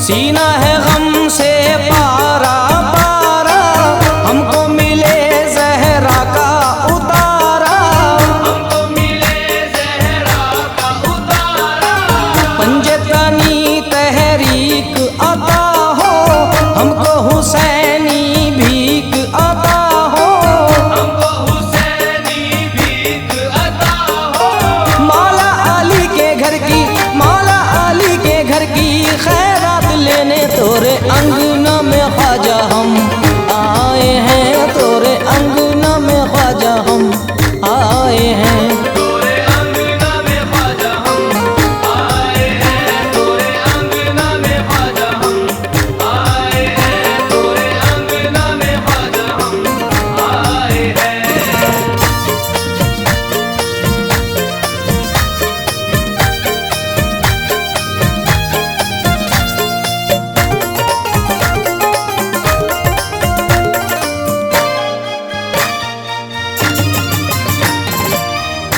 सीना है गम से पारा पारा, हमको मिले ज़हरा का उतारा, हमको मिले ज़हरा का उतारा। पंजे तनी तहरीक अता हो, हमको हुसैनी भीख अता हो, हमको हुसैनी भीख अता हो। मौला अली के घर की, मौला अली के घर की खैरात लेने तोरे अंगना में ख्वाजा हम आए हैं, तोरे अंगना में ख्वाजा हम आए हैं। तोरे अंगना में ख्वाजा हम आए हैं, तोरे अंगना में ख्वाजा हम आए हैं, तोरे अंगना में ख्वाजा हम आए हैं।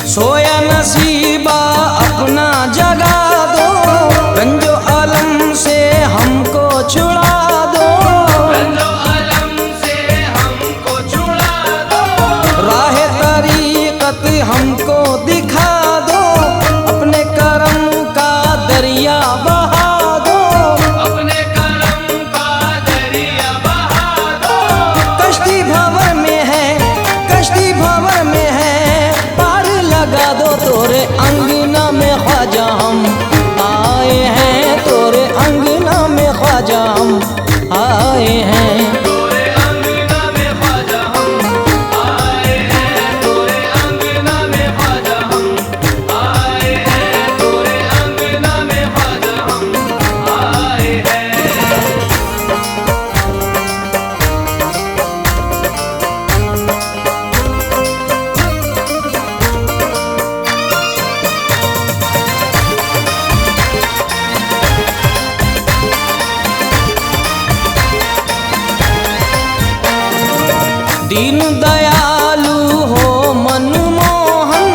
सोया नसीबा अपना जगा दो, रंजो अलम से हमको छुड़ा दो, रंजो अलम से हमको छुड़ा दो। राह तरीकत हमको दिखा दो, अपने करम का दरिया बहा दो, अपने करम का दरिया बहा दो। कश्ती भंवर में है, कश्ती भंवर में है, पार लगा दो, तोरे अंगना में ख्वाजा हम आए हैं, तोरे अंगना में ख्वाजा हम आए हैं। तोरे अंगना में ख्वाजा हम आए हैं, तोरे अंगना में ख्वाजा हम आए हैं, तोरे अंगना में ख्वाजा हम आए हैं। दीन दयालु हो मनमोहन,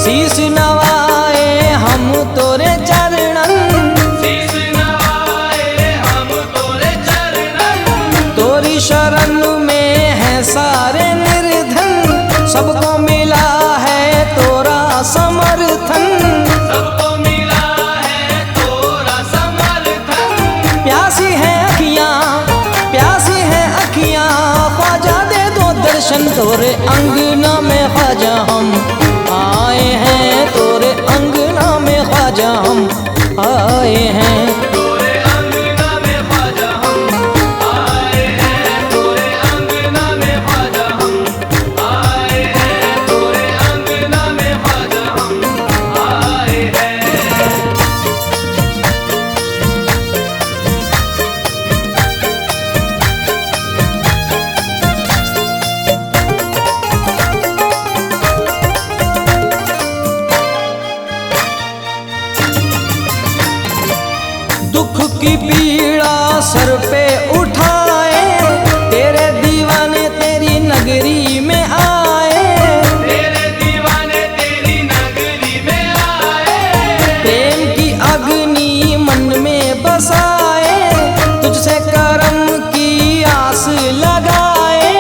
शीश नवाए हम तोरे चरणन, शीश नवाए हम तोरे चरणन। तोरी शरण में है सारे निर्धन, सबको मिला है तोरा समर्थन, सबको मिला है तोरा समर्थन। प्यासी है अखियाँ, प्यासी है अखियाँ, ख्वाजा दे दो दर्शन, तोरे अंगना में ख्वाजा हम आए हैं, तोरे अंगना में ख्वाजा हम आए हैं। तोरे अंगना में ख्वाजा हम आए हैं, तोरे अंगना में ख्वाजा हम आए हैं, तोरे अंगना में ख्वाजा हम आए हैं। दुख की पीड़ा सर पे उठाए, तेरे दीवाने तेरी नगरी में आए, तेरे दीवाने तेरी नगरी में आए। प्रेम की अग्नि मन में बसाए, तुझसे करम की आस लगाए,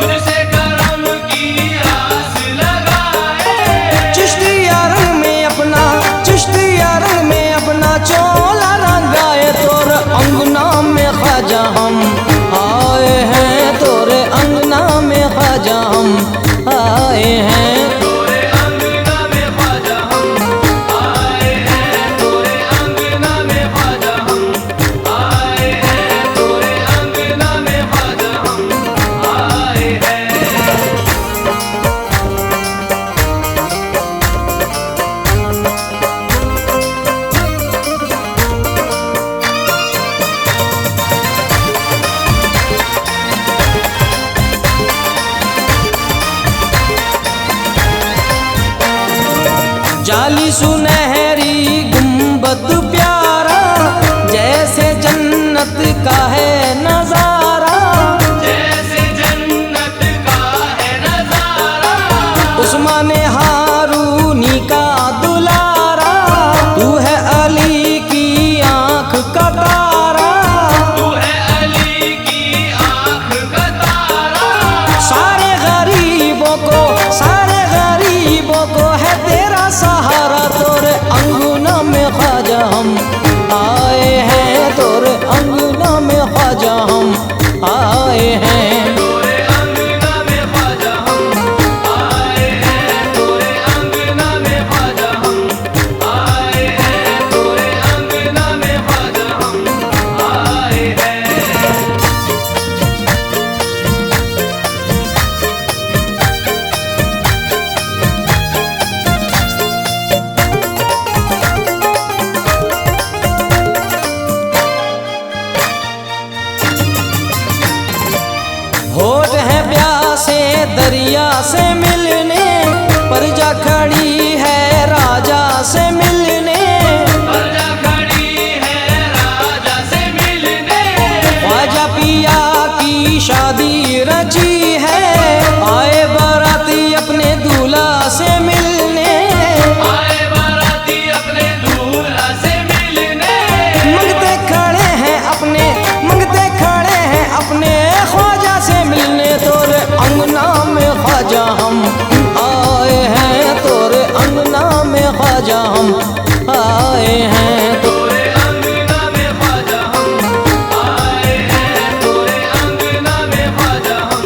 तुझसे करम की आस लगाए। चिश्तिया रंग में अपना, चिश्तिया रंग में अपना चोला रंगाए, तोर अंगना में ख्वाजा हम आए हैं, तोरे अंगना में ख्वाजा हम आए हैं। तोरे अंगना में ख्वाजा हम आए हैं, तोरे अंगना में ख्वाजा हम आए हैं, तोरे अंगना में ख्वाजा हम आए हैं। जाली सुनहरी गुंबद प्यारा, जैसे जन्नत का है नजारा, जैसे जन्नत का है नजारा। उस्मान हारूनी का दुलारा, तू है अली की आंख का तारा, से मिलने, प्रजा खड़ी है राजा से मिलने, प्रजा खड़ी है राजा से मिलने। ख्वाजा पिया की शादी रची है, आए बाराती अपने दूल्हा से मिलने, आए बाराती अपने दूल्हा से मिलने। मंगते खड़े हैं अपने, मंगते खड़े हैं अपने ख्वाजा से मिलने। तोरे अंगना में ख्वाजा हम आए हैं, तोरे अंगना में ख्वाजा हम आए हैं। तोरे अंगना में ख्वाजा हम आए हैं, तोरे अंगना में ख्वाजा हम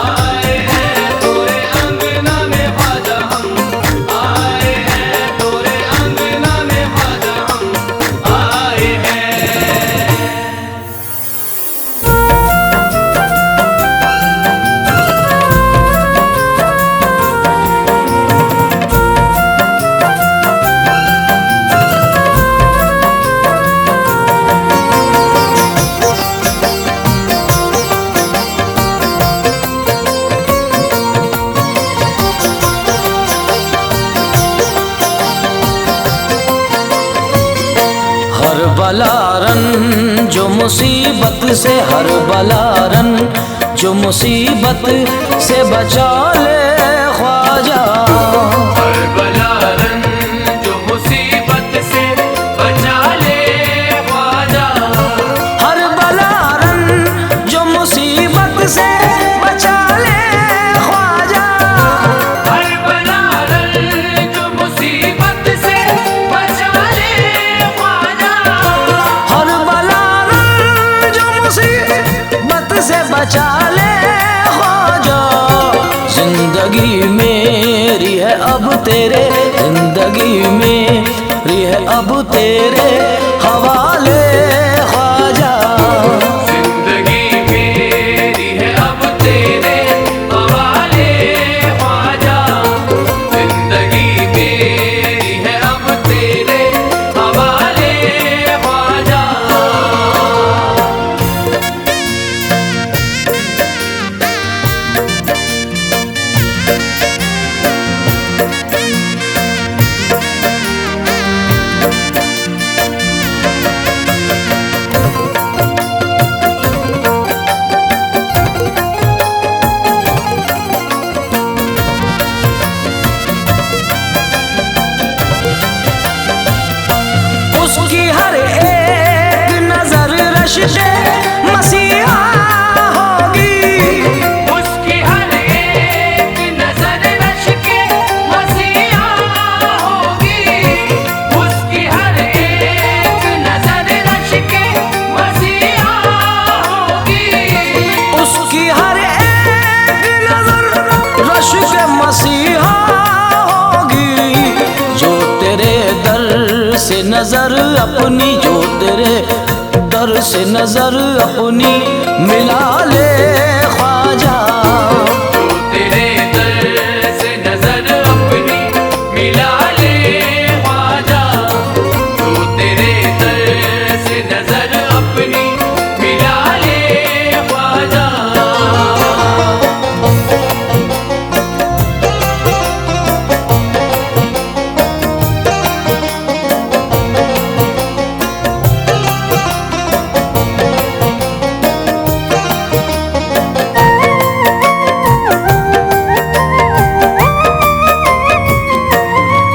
आए हैं, तोरे अंगना में ख्वाजा हम आए हैं, तोरे अंगना में ख्वाजा हम आए हैं। हर बलारन जो मुसीबत से, हर बलारन जो मुसीबत से बचा ले ख्वाजा, हर बलारन जो मुसीबत से बचा ले ख्वाजा, हर बलारन जो मुसीबत से बचा ले ख्वाजा, हर बलारन जो मुसीबत से बचा ले ख्वाजा, हर बलारन जो मुसीबत से बचा ले ख्वाजा। जिंदगी मेरी है अब तेरे, जिंदगी मेरी है अब तेरे हवाले ख्वाजा, जिंदगी मेरी है अब तेरे हवाले ख्वाजा, जिंदगी मेरी है अब तेरे हवाले ख्वाजा। उसकी हर एक नजर रश्के मसीहा होगी, उसकी हर एक नजर रश्के मसीहा होगी, उसकी हर एक नजर रश्के मसीहा होगी, उसकी हर एक नजर रश्के मसीहा होगी। जो तेरे दर से नजर अपनी, जो तेरे दर से नजर अपनी मिला ले ख्वाजा, जो तेरे दर से नजर अपनी मिला ले ख्वाजा, जो तेरे दर से नजर अपनी मिला ले ख्वाजा।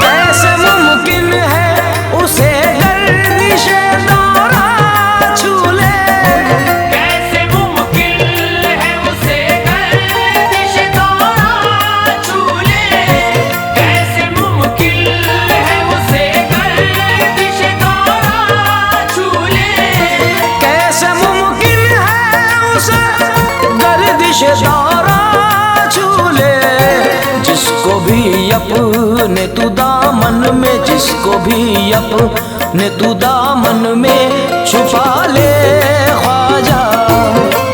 कैसे मुमकिन है उसे गर्दिशे दौरा छू ले, कैसे मुमकिन है उसे गर्दिश दौरा छू ले, कैसे मुमकिन है उसे गर्दिश दौरा छू ले, कैसे मुमकिन है उसे गर्दिश दौरा छू ले। जिसको भी अपने तू दामन में, जिसको भी अपने तू दामन में छुपा ले ख्वाजा,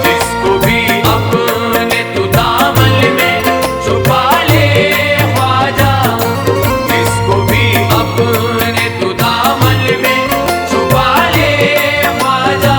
जिसको भी अपने तू दामन में छुपा ले ख्वाजा, जिसको भी अपने तू दामन में छुपा ले ख्वाजा।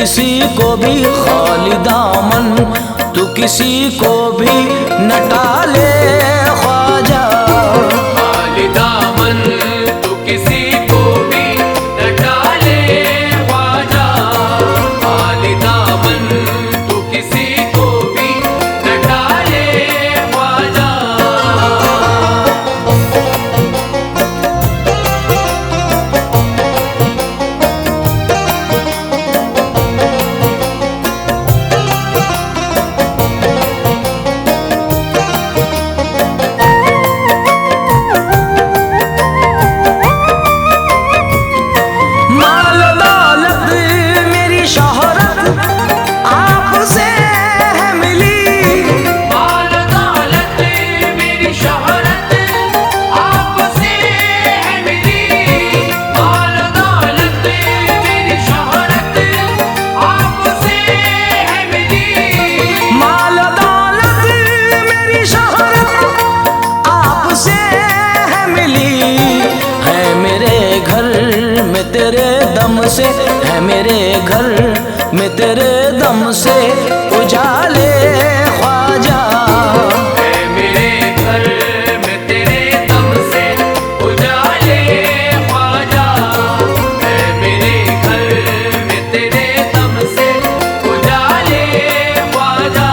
किसी को भी खाली दामन, तू किसी को भी न टाले ख्वाजा। खाली दामन तू किसी को भी न टाले ख्वाजा, खाली दामन तू किसी को भी न टाले ख्वाजा। से है मेरे घर में तेरे दम से उजाले ख्वाजा। है मेरे घर में तेरे दम से उजाले ख्वाजा, है मेरे घर में तेरे दम से उजाले ख्वाजा।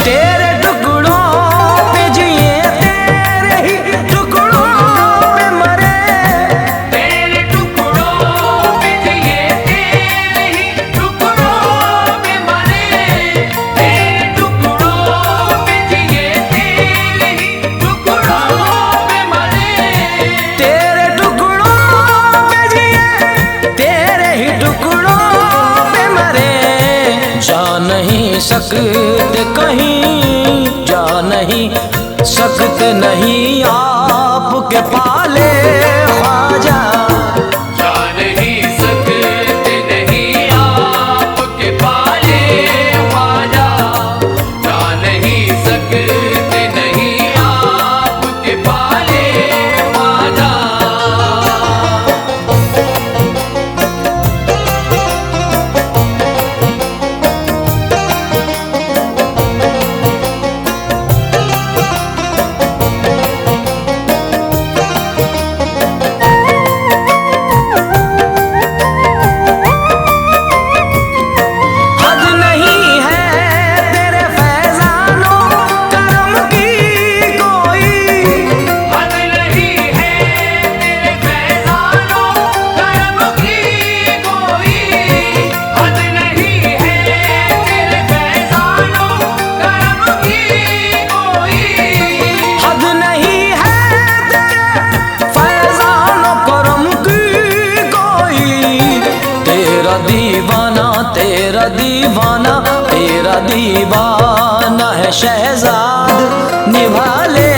तेरे टुकड़ों पे जिए, तेरे ही टुकड़ों पे मरे, तेरे टुकड़ों पे जिए, तेरे ही टुकड़ों पे मरे, तेरे टुकड़ों पे जिए, तेरे ही टुकड़ों पे मरे। तेरे टुकड़ों पे जिए, तेरे ही टुकड़ों पे मरे। जा नहीं सकते कहीं, जा नहीं सकते नहीं आपके पाले ख्वाजा। जा नहीं सकते नहीं आपके पाले ख्वाजा, जा नहीं सकते नहीं आपके पाले ख्वाजा। हद नहीं है तेरे फैजानों करम की कोई, हद नहीं है तेरे फैज़ानों करम की कोई, हद नहीं है तेरे फैज़ानों करम की कोई। हद नहीं है तेरे फैजानो करम की कोई। तेरा दीवाना, तेरा दीवाना, तेरा दीवाना है शहजाद निभा ले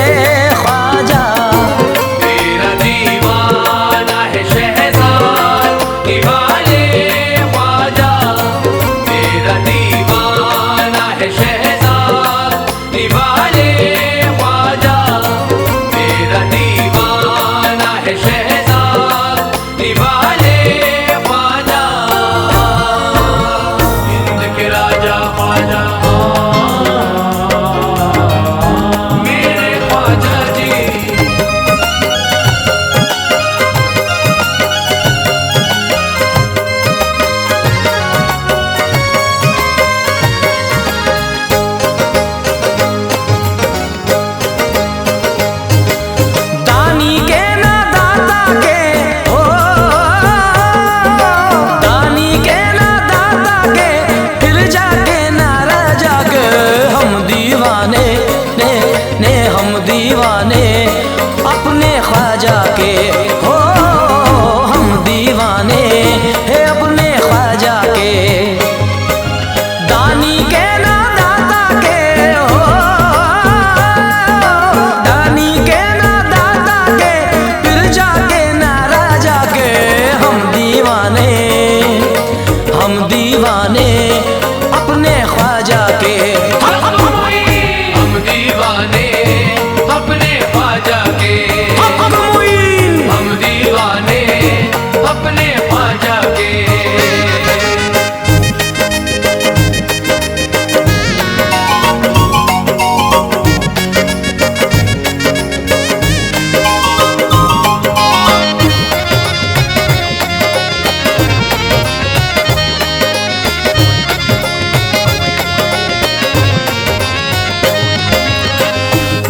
ख्वाजा। तेरा दीवाना है शहज़ाद निवाले ख्वाजा, तेरा दीवाना है शहज़ाद निवाले ख्वाजा, तेरा दीवाना है शहज़ाद निवाले ख्वाजा। हिंद के राजा ख्वाजा, मेरे दीवाने अपने ख्वाजा के, हम दीवाने अपने ख्वाजा के, हम दीवाने अपने ख्वाजा के।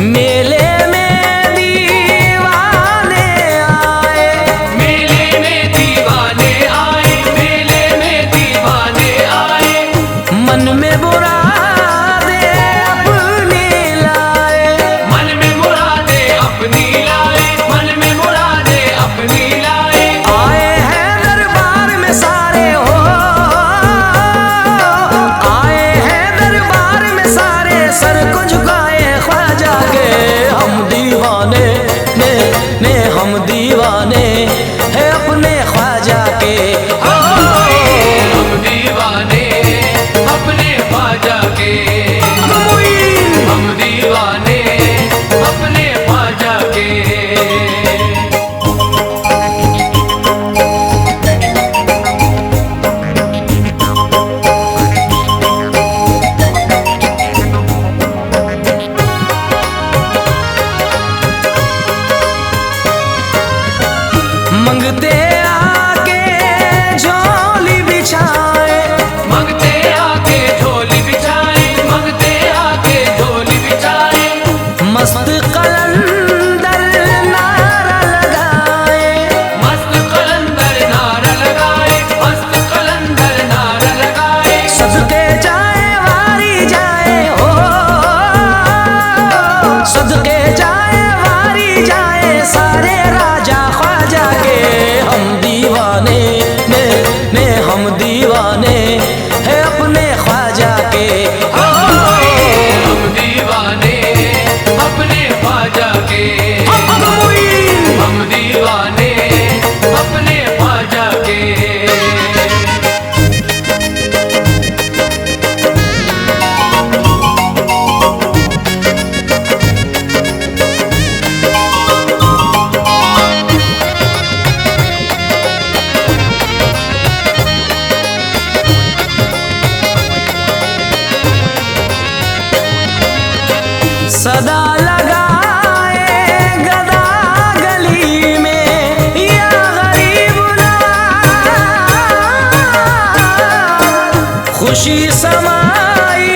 मेले में दीवाने आए, मेले में दीवाने आए, मेले में दीवाने आए, मन में मुरादे अपनी लाए, मन में मुरादे अपनी लाए, मन में मुरादे अपनी लाए। आए हैं दरबार में सारे हो, आए हैं दरबार में सारे, सर को झुकाए ख्वाजा के। हम दीवाने ने हम दीवाने हैं अपने ख्वाजा के, हम दीवाने अपने ख्वाजा के, हम दीवाने अपने ख्वाजा के। मंगते आके झोली बिछाए, मंगते आके झोली बिछाए, मंगते आके झोली बिछाए, मस्त कलंदर नारा लगाए, मस्त कलंदर नारा लगाए, मस्त कलंदर नारा लगाए। सदके जाए वारी जाए हो, सदके जाए वारी जाए सारे राजा ख्वाजा के। हम दीवाने ने हम दीवाने हैं अपने ख्वाजा के, हम दीवाने अपने ख्वाजा के, हम दीवाने अपने ख्वाजा के। सदा लगाए गदा गली में या गरीब नवाज, खुशी समाई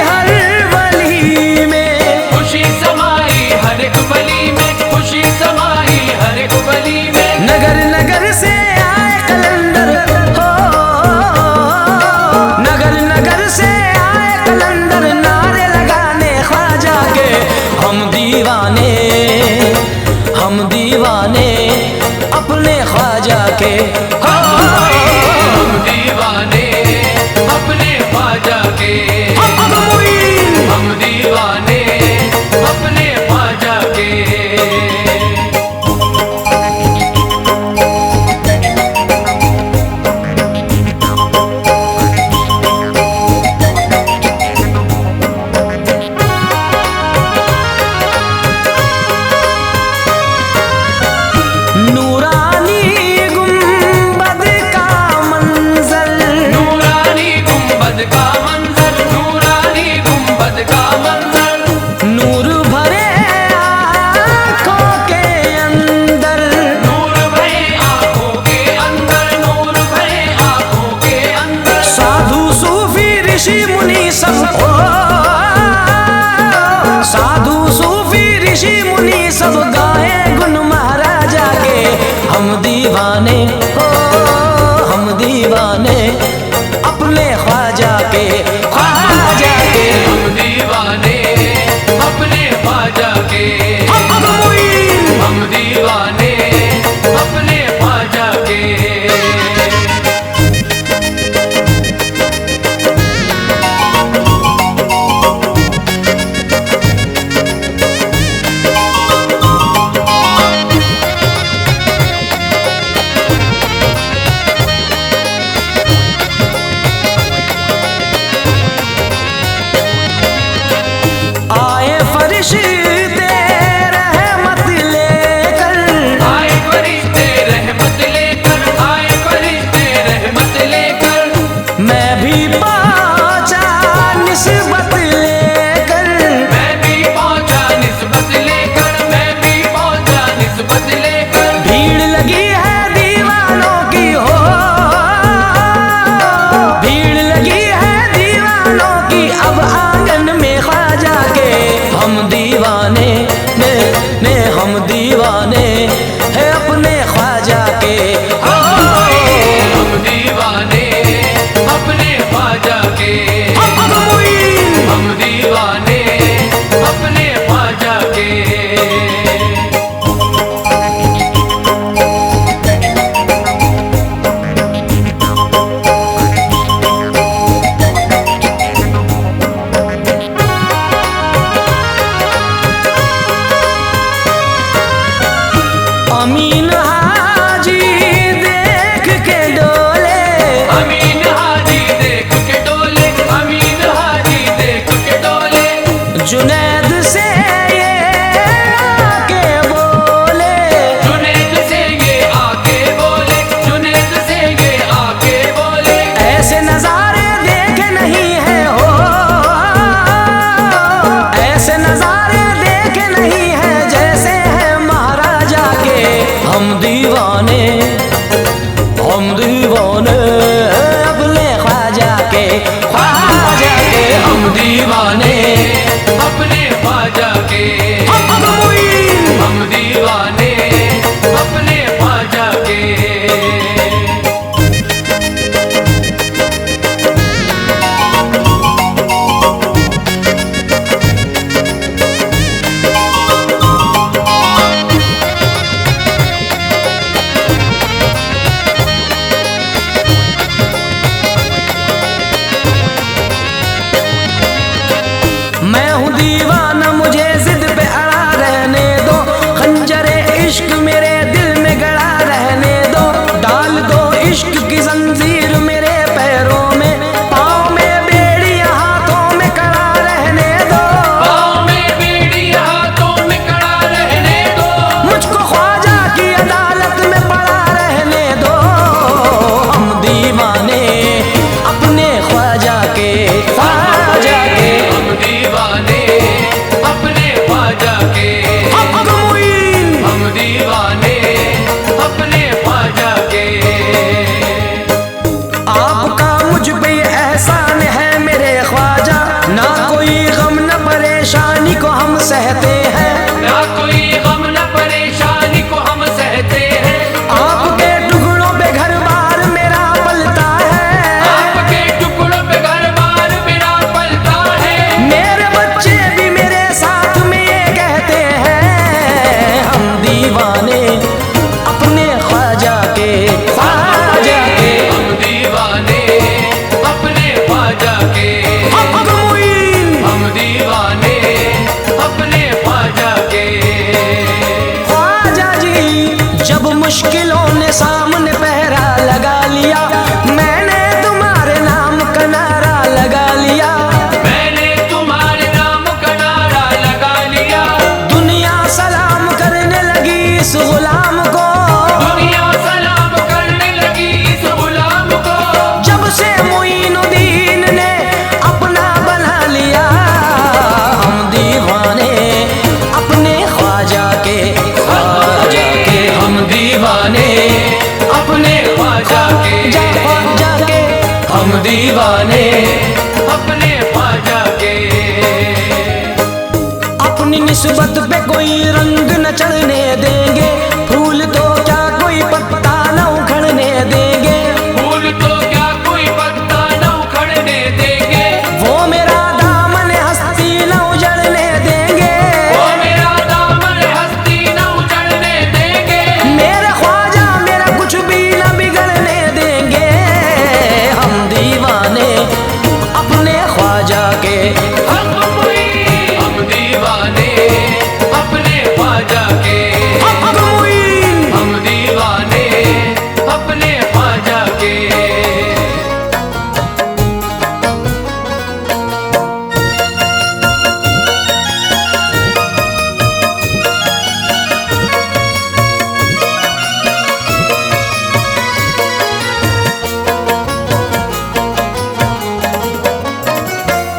हर वली में, खुशी समाई हर एक गली में, खुशी समाई हर एक गली में। नगर नगर से आए कलंदर हो, नगर नगर से आए कलंदर नारे लगाने ख्वाजा के। हम दीवाने अपने ख्वाजा के, हम दीवाने अपने ख्वाजा के, हम दीवाने अपने ख्वाजा के। नूरानी गुंबद का मंजर, नूरानी गुंबद का मंजर, नूरानी गुंबद का मंजर, नूर भरे आँखों के अंदर, नूर भरे आँखों के अंदर, नूर भरे आँखों के अंदर। साधु सूफी ऋषि मुनि सब हो, साधु सूफी ऋषि मुनि सब गाए गुण महाराजा के। हम दीवाने हो, हम दीवाने अपने ख्वाजा के, ख्वाजा के। हम दीवाने अपने ख्वाजा के, हम दीवाने अपने ख्वाजा के। भी पहुंचा निस्बत लेकर, मैं भी पहुंचा निस्बत लेकर, मैं भी पहुंचा निस्बत लेकर। भीड़ लगी है दीवानों की हो, भीड़ लगी है दीवानों की अब आंगन में ख्वाजा के। हम दीवाने ने हम दीवाने हैं अपने ख्वाजा के। हम दीवाने अपने ख्वाजा के, हम दीवाने अपने ख्वाजा के। अमीन हाजी देख के डोले, अमीन हाजी देख के डोले, अमीन हाजी देख के डोले। जुनैद से ये आके बोले, जुनैद से ये आके बोले, जुनैद से ये आके बोले। ऐसे नजारे देखे नहीं है हो, ऐसे नजारे देखे नहीं है जैसे है महाराजा के। हम दीवाने अपने ख्वाजा के, ख्वाजा के। हम दीवाने अपने ख्वाजा के, हम दीवाने अपने ख्वाजा के। मैं हूँ दीवाना मुझे जिद पे अड़ा रहने दो, खंजरे इश्क मेरे दिल में गड़ा रहने दो। डाल दो इश्क की जंजीर मेरे पैरों में, पाँव में बेड़ी हाथों में कड़ा रहने दो। पाँव में बीड़ी हाथों में कड़ा रहने दो। मुझको ख्वाजा की अदालत में पड़ा रहने दो। हम दीवाने अपने ख्वाजा के, ख्वाजा के। हम दीवाने अपने ख्वाजा के, हम दीवाने अपने ख्वाजा के। आपका मुझ पे ये एहसान है मेरे ख्वाजा, ना कोई गम न परेशानी को हम सहते हैं। ना कोई गम न परेशानी को हम सहते हैं। आपके टुकड़ों पे घर बार मेरा पलता है, आपके टुकड़ों पे घर बार मेरा पलता है। मेरे बच्चे भी मेरे साथ में ये कहते हैं। हम दीवाने अपने ख्वाजा के, ख्वाजा के। हम दीवाने अपने ख्वाजा के, हम दीवाने अपने ख्वाजा के। ख्वाजा जी जब मुश्किलों ने सामने पहरा लगा लिया, मैंने तुम्हारे नाम का नारा लगा लिया। मैंने तुम्हारे नाम का नारा लगा लिया। दुनिया सलाम करने लगी इस गुलाम को, दुनिया सलाम करने लगी इस गुलाम को। जब से मोइनुद्दीन ने अपना बना लिया। हम दीवाने अपने ख्वाजा के, ख्वाजा के। हम दीवाने अपने ख्वाजा के, ख्वाजा के। हम दीवाने अपने ख्वाजा के। अपनी निस्बत पे कोई रंग न चढ़ने देंगे, फूल तो क्या कोई पत्ता न उखड़ने देंगे। फूल तो क्या कोई पत्ता न उखड़ने देंगे। वो मेरा दामन हस्ती न उजड़ने देंगे, वो मेरा दामन हस्ती न उजड़ने देंगे। मेरे ख्वाजा मेरा कुछ भी न बिगड़ने देंगे। हम दीवाने अपने ख्वाजा के, हम दीवाने अपने ख्वाजा के, हम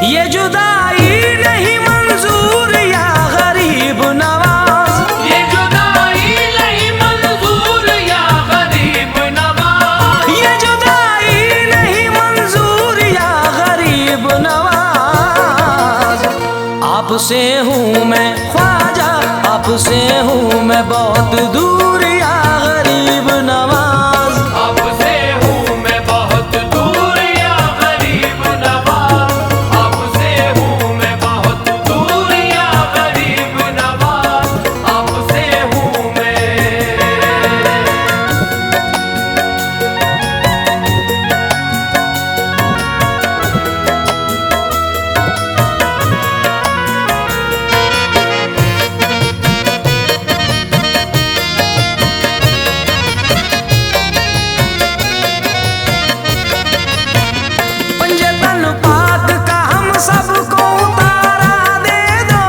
ये जुदाई नहीं मंजूर या गरीब नवाज, ये जुदाई नहीं मंजूर या गरीब नवाज, ये जुदाई नहीं मंजूर या गरीब नवाज। आपसे हूँ मैं ख्वाजा, आपसे हूँ मैं बहुत दूर या गरीब नवाज। आपसे हूँ मैं बहुत दूर या गरीब नवाज, आपसे हूँ मैं बहुत दूर या गरीब नवाज, आपसे हूँ मैं। पंजतन पाक का हम सबको उतारा दे दो,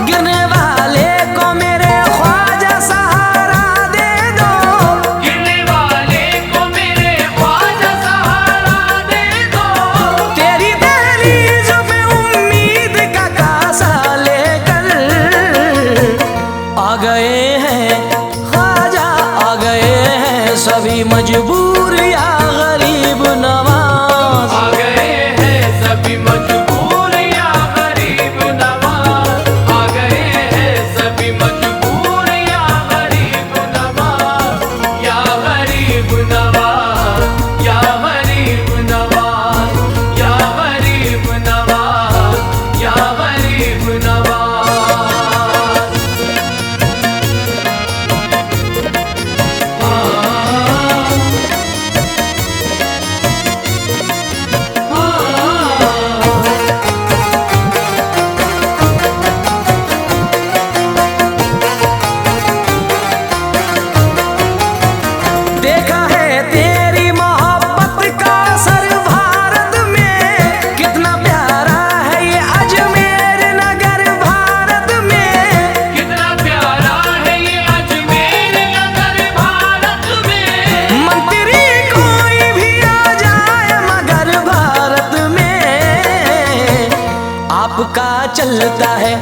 गिरने वाले को मेरे ख्वाजा सहारा दे दो। गिरने वाले को मेरे ख्वाजा सहारा दे दो, तेरी दहलीज पे उम्मीद का कासा लेकर आ गए हैं ख्वाजा, आ गए हैं सभी मजबूर या गरीब नवाज। आ गए हैं सभी मजबूर या गरीब नवाज, आ गए हैं सभी मजबूर या गरीब नवाज, या गरीब नवाज, या गरीब नवाज, या गरीब नवाज, या गरीब नवाज। देखा है तेरी मोहब्बत का असर भारत में, कितना प्यारा है ये अजमेर नगर भारत में। कितना प्यारा है ये अजमेर नगर भारत में, मंत्री कोई भी आ जाए मगर भारत में आपका चलता है,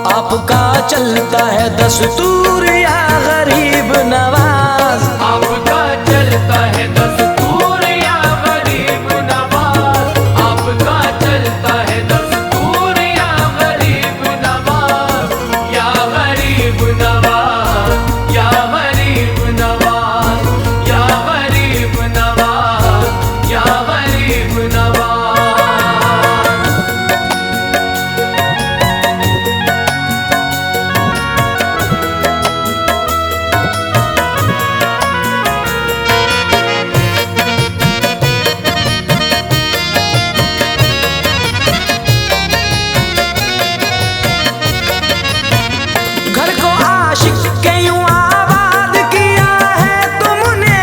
आपका चलता है दस्तूर या गरीब नवाज। आपका चलता है दस्तूर या गरीब नवाज, आपका चलता है दस्तूर या गरीब नवाज, या गरीब नवाज, या गरीब नवाज, या गरीब नवाज, या गरीब नवाज। घर को आशिक के यूं आबाद किया है तुमने,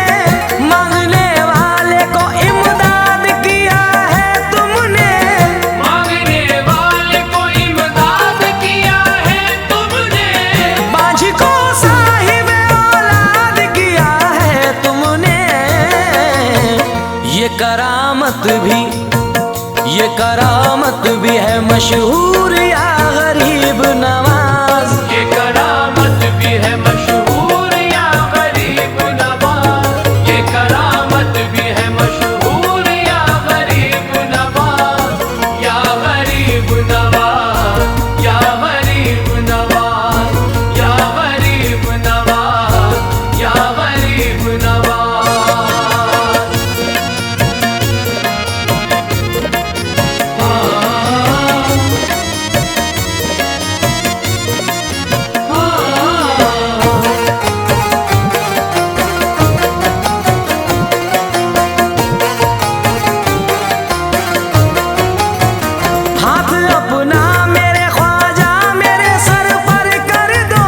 मांगने वाले को इमदाद किया है तुमने। मांगने वाले को इमदाद किया है तुमने, बाझ को साहिब औलाद किया है तुमने। ये करामत भी, ये करामत भी है मशहूर या गरीब नवाज। ये करामत भी है मशहूर या गरीब नवाज, ये करामत भी है मशहूर या गरीब नवाज, या गरीब नवाज, या गरीब नवाज, या गरीब नवाज, या गरीब नवाज। हाथ अपना मेरे ख्वाजा मेरे सर पर कर दो,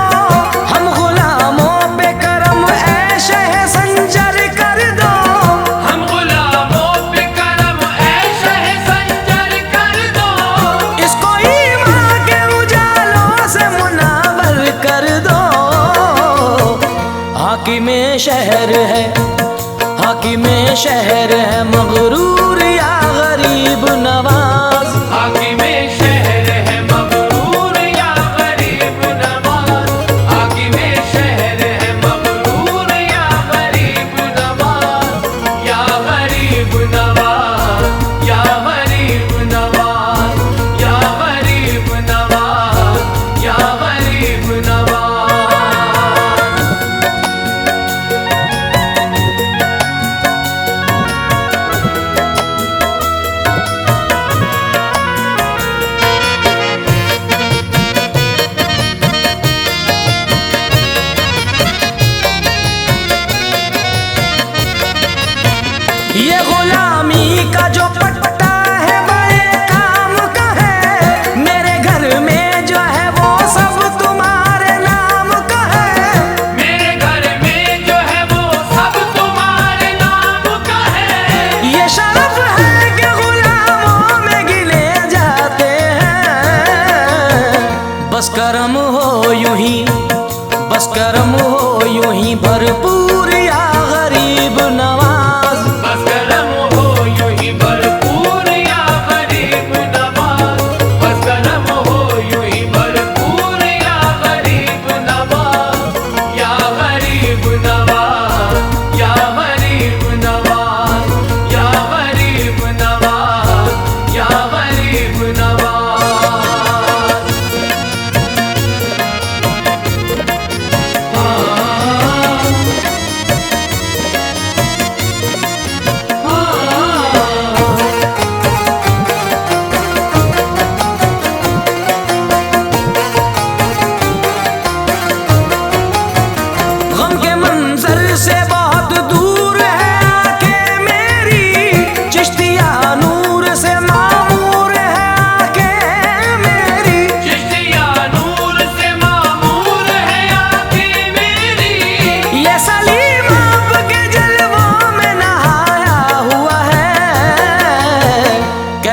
हम गुलामों पे करम ऐशे संजर कर दो। हम गुलामों पे करम ऐशे संजर कर दो, इसको ईमान के उजालों से मुनावर कर दो। हाकिमे शहर है, हाकिमे शहर है मगरूर या गरीब नवाज। आगे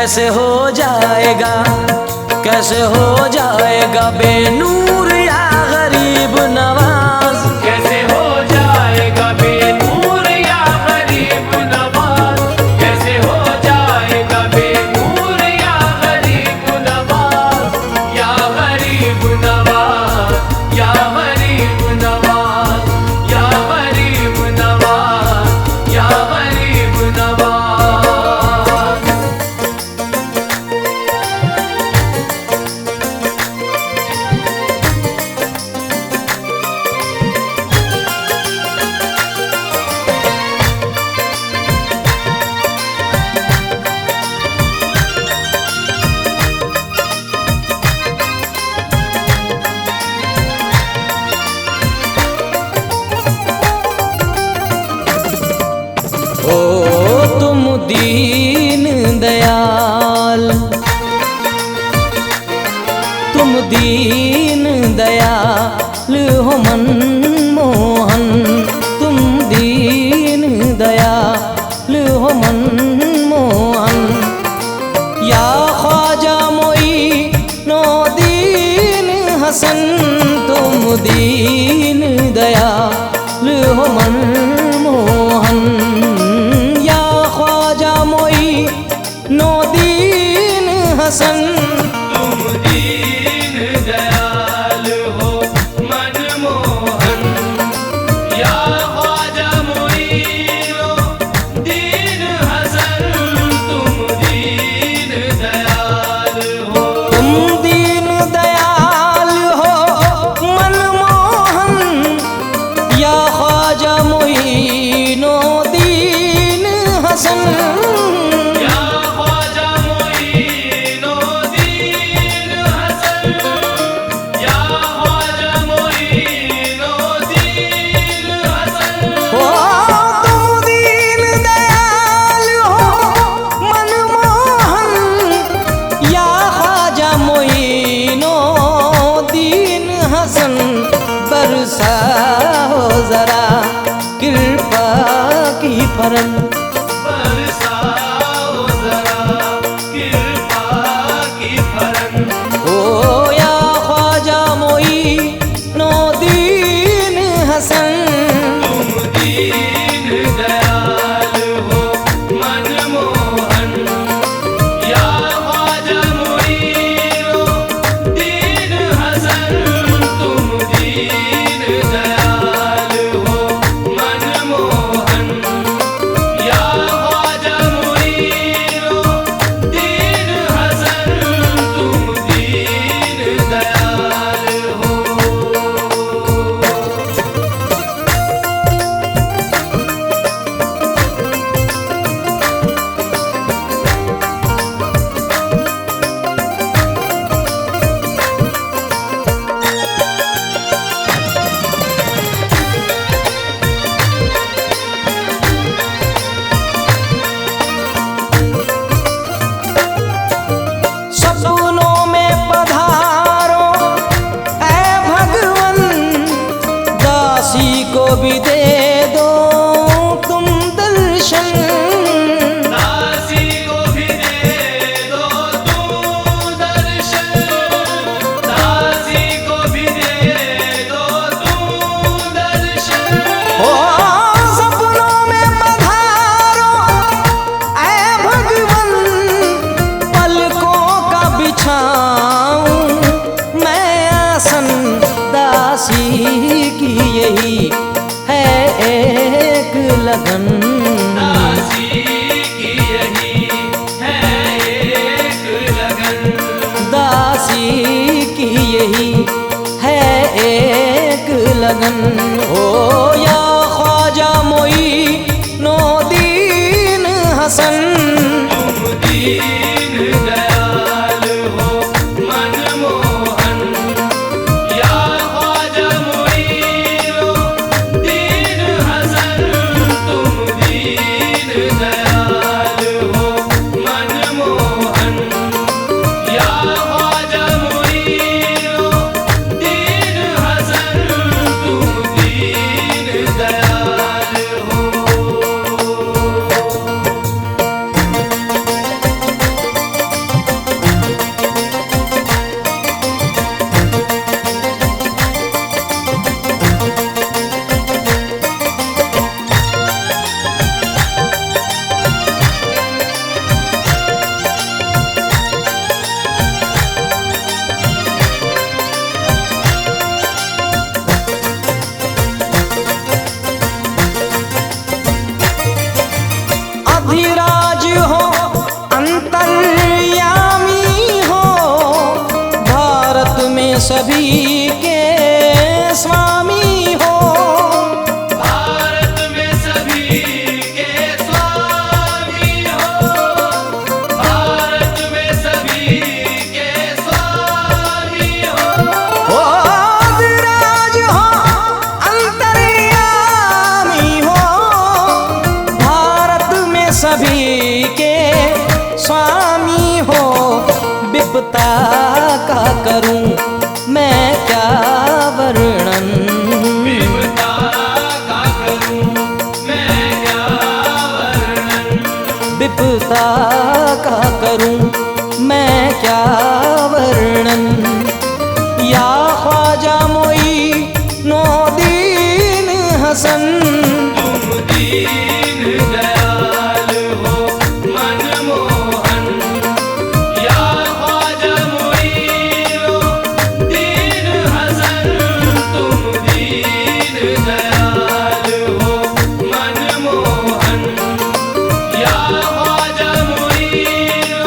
कैसे हो जाएगा, कैसे हो जाएगा बेनूर या गरीब नवाज। कैसे हो जाएगा बेनूर या गरीब नवाज, कैसे हो जाएगा बेनूर या गरीब नवाज, या गरीब नवाज, या गरीब नवाज, या गरीब नवाज, या गरीब नवाज। ओ तुम दीन दयाल, तुम दीन दयाल हो मनमोहन, तुम दीन दयाल हो मनमोहन। या ख्वाजा मोइनो दीन हसन, तुम दीन दयाल हो मनमोहन। या ख्वाजा मोइनो दीन हसन, तुम दीन दयाल हो मनमोहन। या ख्वाजा मोइनो दीन हसन, तुम दीन दयाल हो। तुम दीन दयाल हो मनमोहन। या ख्वाजा मोइनो दीन हसन, या ख्वाजा मोइनो दीन हसन, सभी के स्वामी हो। भारत में सभी के स्वामी हो, भारत में सभी के स्वामी हो। ओ विराज हो अंतर्यामी हो, भारत में सभी के स्वामी हो। विपता का करूं मैं क्या वर्णन, विपदा का करूं मैं क्या वर्णन, विपता का करूं मैं क्या वर्णन। या ख्वाजा मोइनो दीन हसन, तुम दीन दयाल हो मनमोहन। या ख्वाजा मोइनो दीन हसन, तुम दीन दयाल हो मनमोहन। या ख्वाजा मोइनो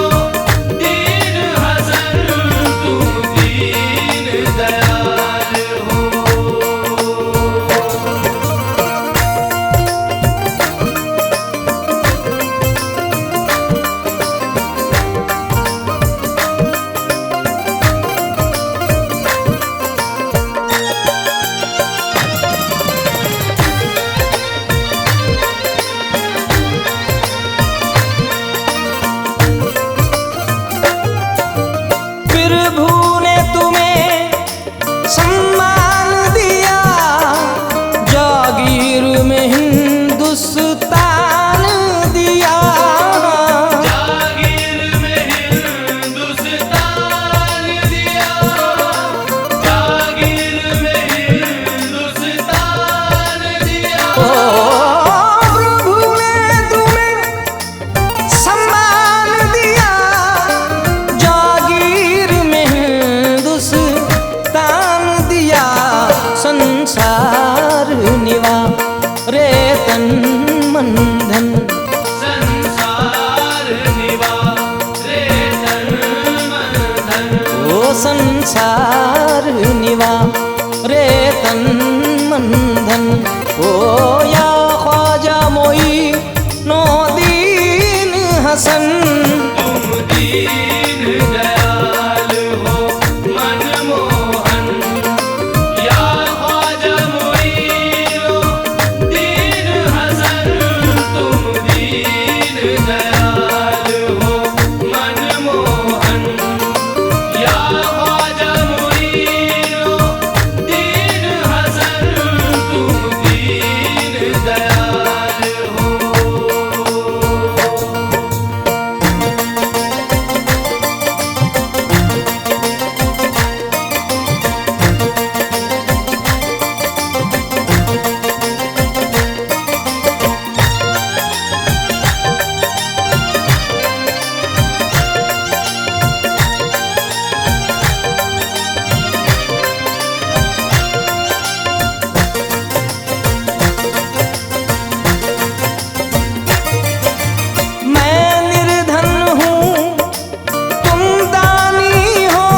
दीन हसन, तुम दीन दयाल हो। प्रभु ने तुम्हें सम्मान दिया, जागीर में हिंदुस्तान दिया। जागीर में हिंदुस्तान दिया, जागीर में हिंदुस्तान दिया। ओ प्रभु ने तुम्हें सम्मान दिया, जागीर में हिंदुस्तान दिया। संसार निवा रे तन मन धन, संसार निवा रे तन मन धन। ओ संसार निवा रे तन मन धन। ओ या ख्वाजा मोइनो दीन हसन, तुम दीन दयाल हो मनमोहन। या ख्वाजा मोइनो दीन हसन, तुम दीन दयाल हो मनमोहन। या ख्वाजा मोइनो दीन हसन, तुम दीन दयाल हो। मैं निर्धन हूँ तुम दानी हो,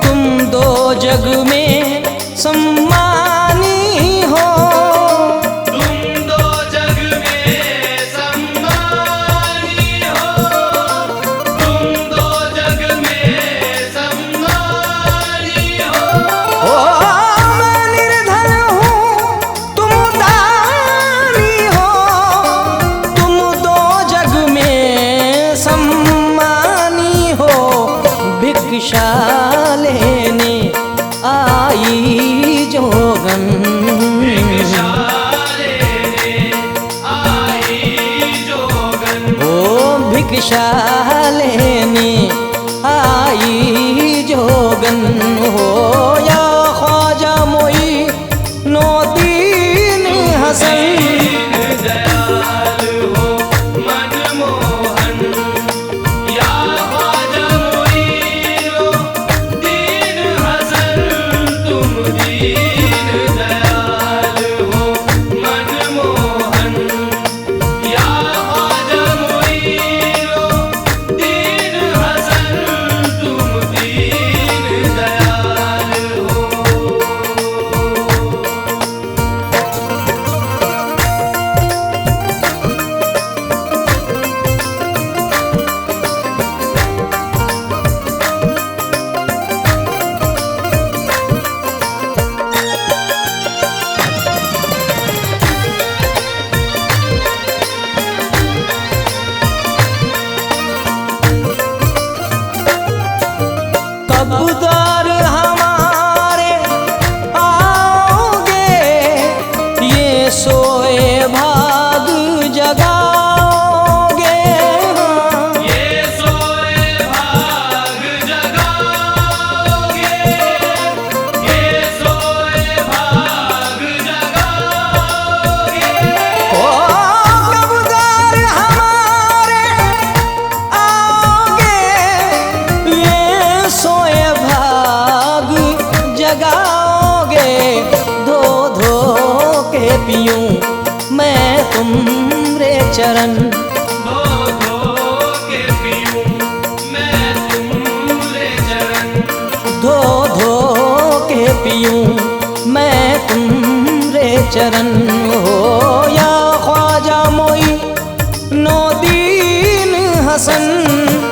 तुम दो जग में सम्मानी हो। तुम दो जग में सम्मानी हो, तुम दो जग में सम्मानी हो। ओ मैं निर्धन हूँ तुम दानी हो, तुम दो जग में सम्मानी हो। भिक्षा लेने आई जोगन, भिक्षा लेने आई जोगन। ओ भिक्षा लेने आई जोगन हो। या ख्वाजा मोइनो दीन हसन, दीन दयाल हो मनमोहन। या ख्वाजा मोइनो दीन हसन, तुम दीन दयाल हो मनमोहन। या ख्वाजा मोइनो दीन हसन, चरण। धो धो के पीऊं मैं तुम्हारे चरण। धो धो के पीऊं मैं तुम्हारे चरण। हो या ख्वाजा मोई नो दीन हसन।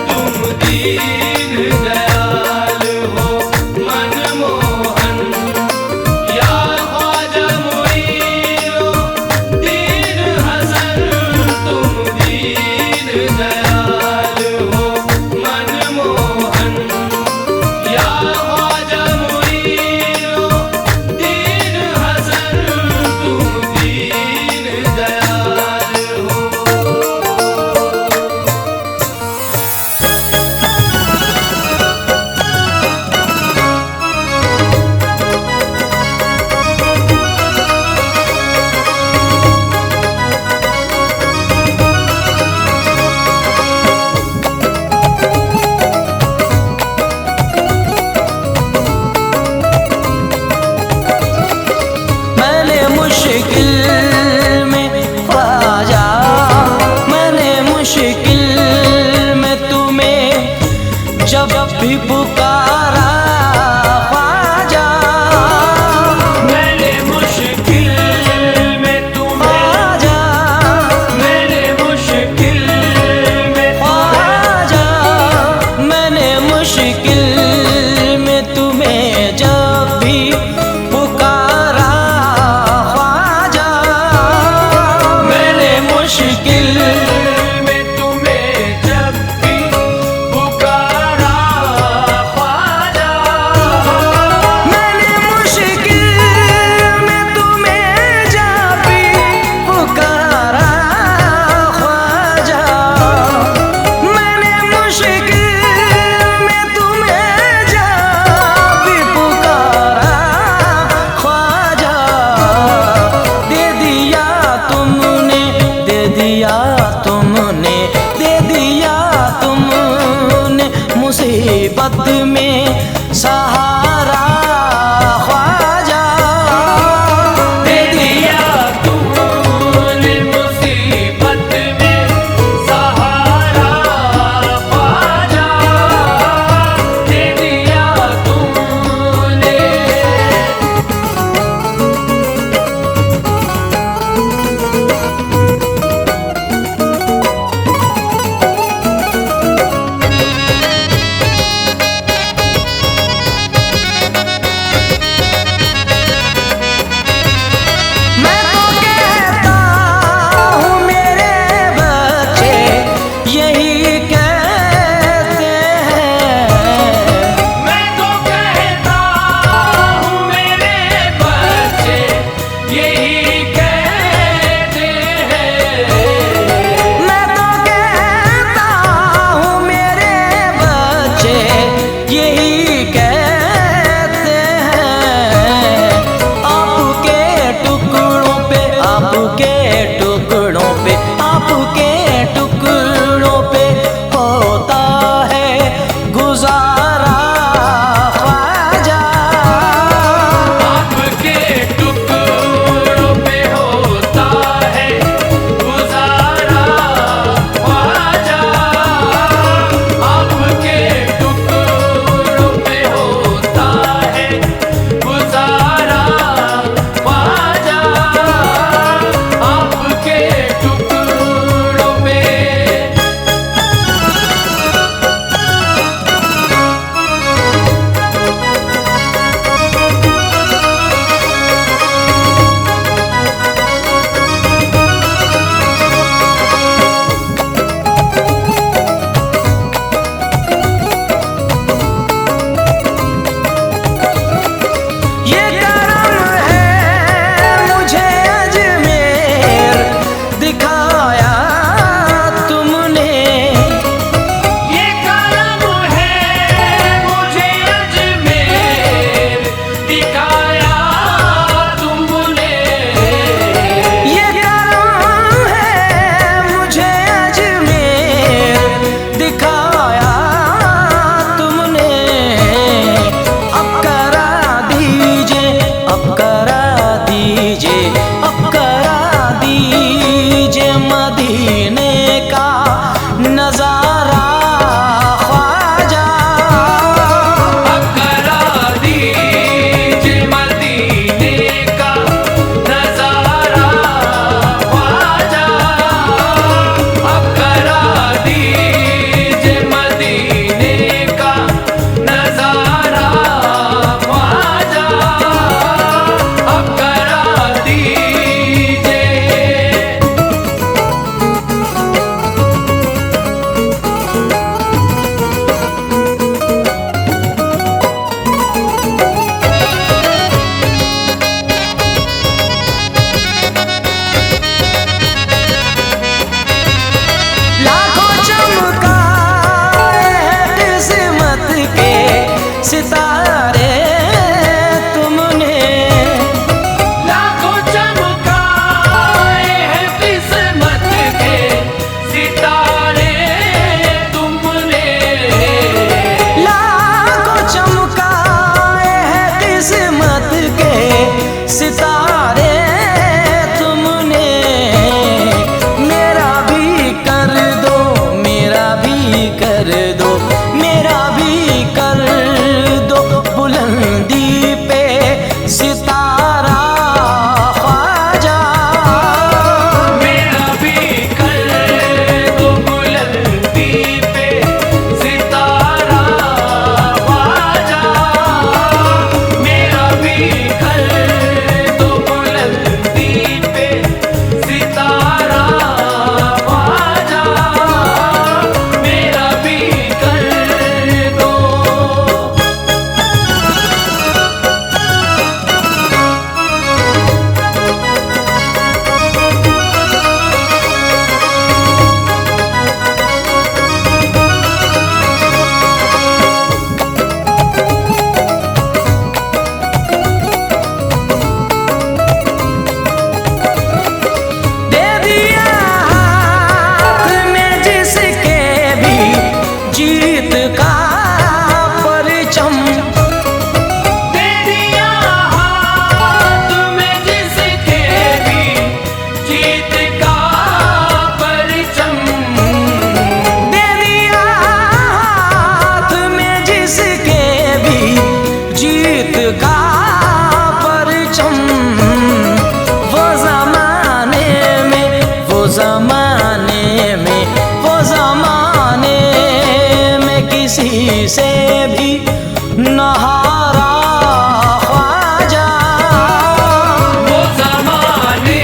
तुम दीन दयाल हो मनमोहन। या ख्वाजा मोइनो दीन हसन। तुम दीन दयाल हो मनमोहन। या ख्वाजा मोइनो दीन हसन। तुम दीन दयाल हो। मैंने मुश्किल में ख्वाजा, मैंने मुश्किल में तुम्हें जब भी पुकारा ख्वाजा। मैंने मुश्किल में तुम्हें। ख्वाजा, मैंने मुश्किल में ख्वाजा, मैंने मुश्किल में तुम्हें जब भी पुकारा ख्वाजा। मैंने मुश्किल में तुम्हें जब भी पुकारा सितारे तुमने। लाखों चमकाए हैं किस्मत के सितारे तुमने। लाखों चमकाए हैं किस्मत के सितारे तुमने। मेरा भी कर दो, मेरा भी कर दो, मेरा भी कर दो बुलंदी पे सितारा ख्वाजा। मेरा भी कर दो बुलंदी पे सितारा ख्वाजा। मेरा भी कर दो बुलंदी पे सितारा ख्वाजा। मेरा भी कर दो। दे दिया हाथ में जिसके भी जीत का परचम। दे दिया हाथ में जिसके भी जीत का परचम। दे दिया हाथ में जिसके भी जीत का परचम। वो जमाने में, वो जमाने में, वो जमाने में किसी से भी नहारा ख्वाजा। वो ज़माने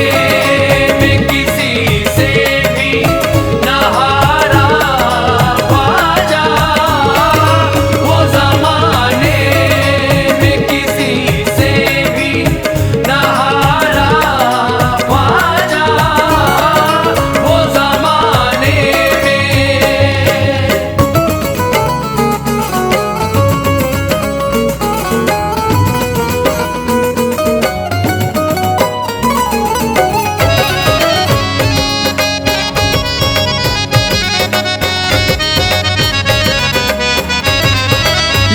में किसी से भी नहारा ख्वाजा। वो ज़माने में किसी से भी नहारा ख्वाजा। वो ज़माने में।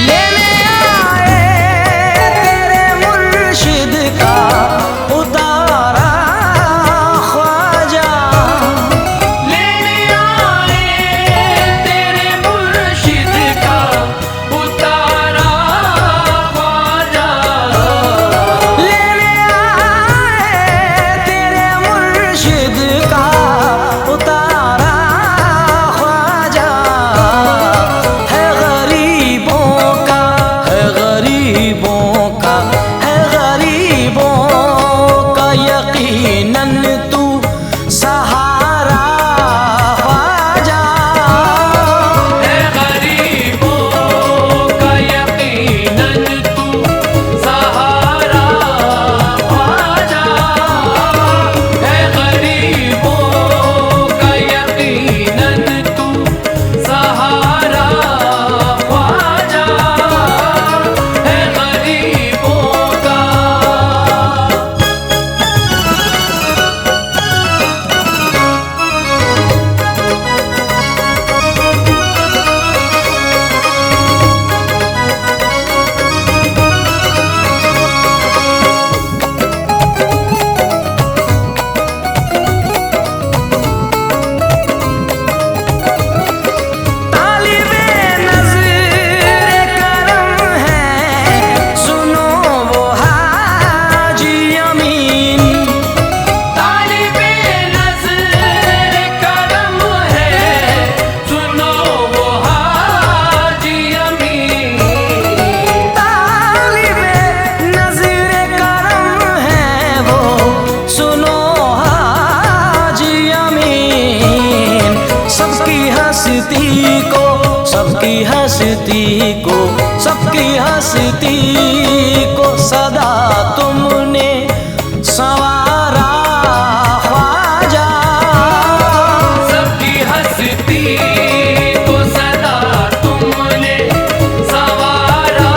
लेने आए तेरे मुर्शिद का उतारा ख्वाजा। लेने आए तेरे मुर्शिद का उतारा ख्वाजा। लेने आए तेरे मुर्शिद का उतारा ख्वाजा। है गरीबों का, है गरीबों का, है गरीबों का यकीनन तू सहारा ख्वाजा। है गरीबों का यकीनन तू सहारा ख्वाजा। है गरीबों का यकीनन तू सहारा ख्वाजा। है गरीबों का। तालिबे नज़्र करम है, सुनो वो हाजी अमीन। तालिबे नज़्र करम है, सुनो वो हाजी अमीन। तालिबे नज़्र करम है वो, सुनो हाजी अमीन। सबकी हस्ती को, सबकी हस्ती को, सबकी हस्ती को सदा तुमने संवारा ख्वाजा। सबकी हस्ती को सदा तुमने संवारा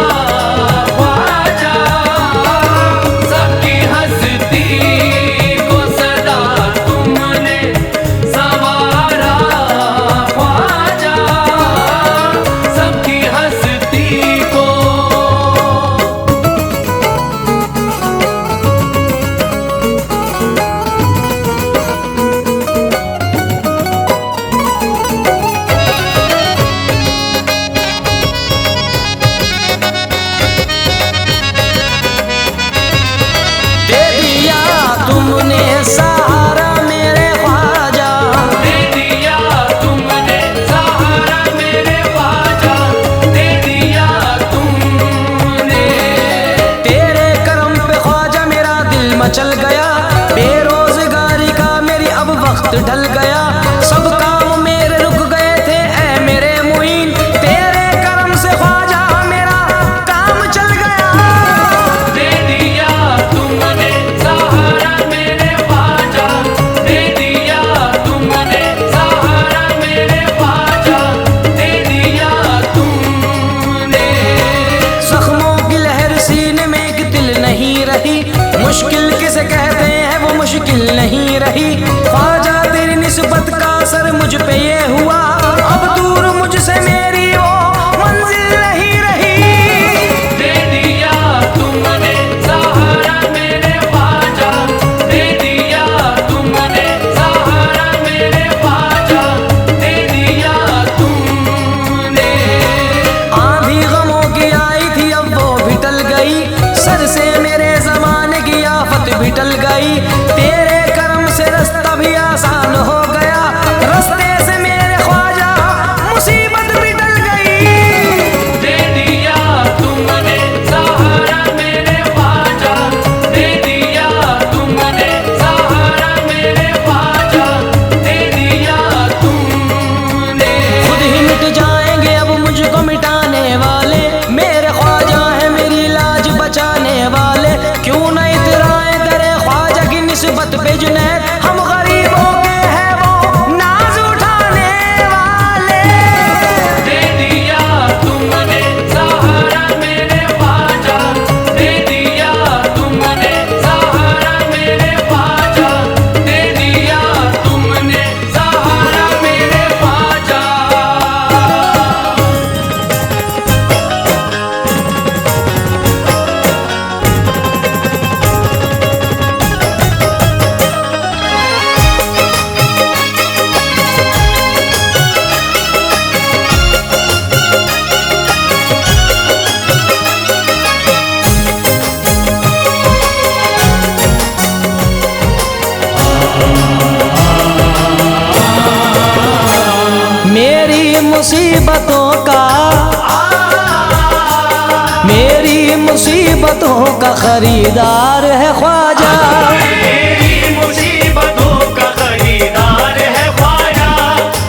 मुसीबतों का, मेरी मुसीबतों का खरीदार है ख्वाजा। मेरी मुसीबतों का खरीदार है ख्वाजा,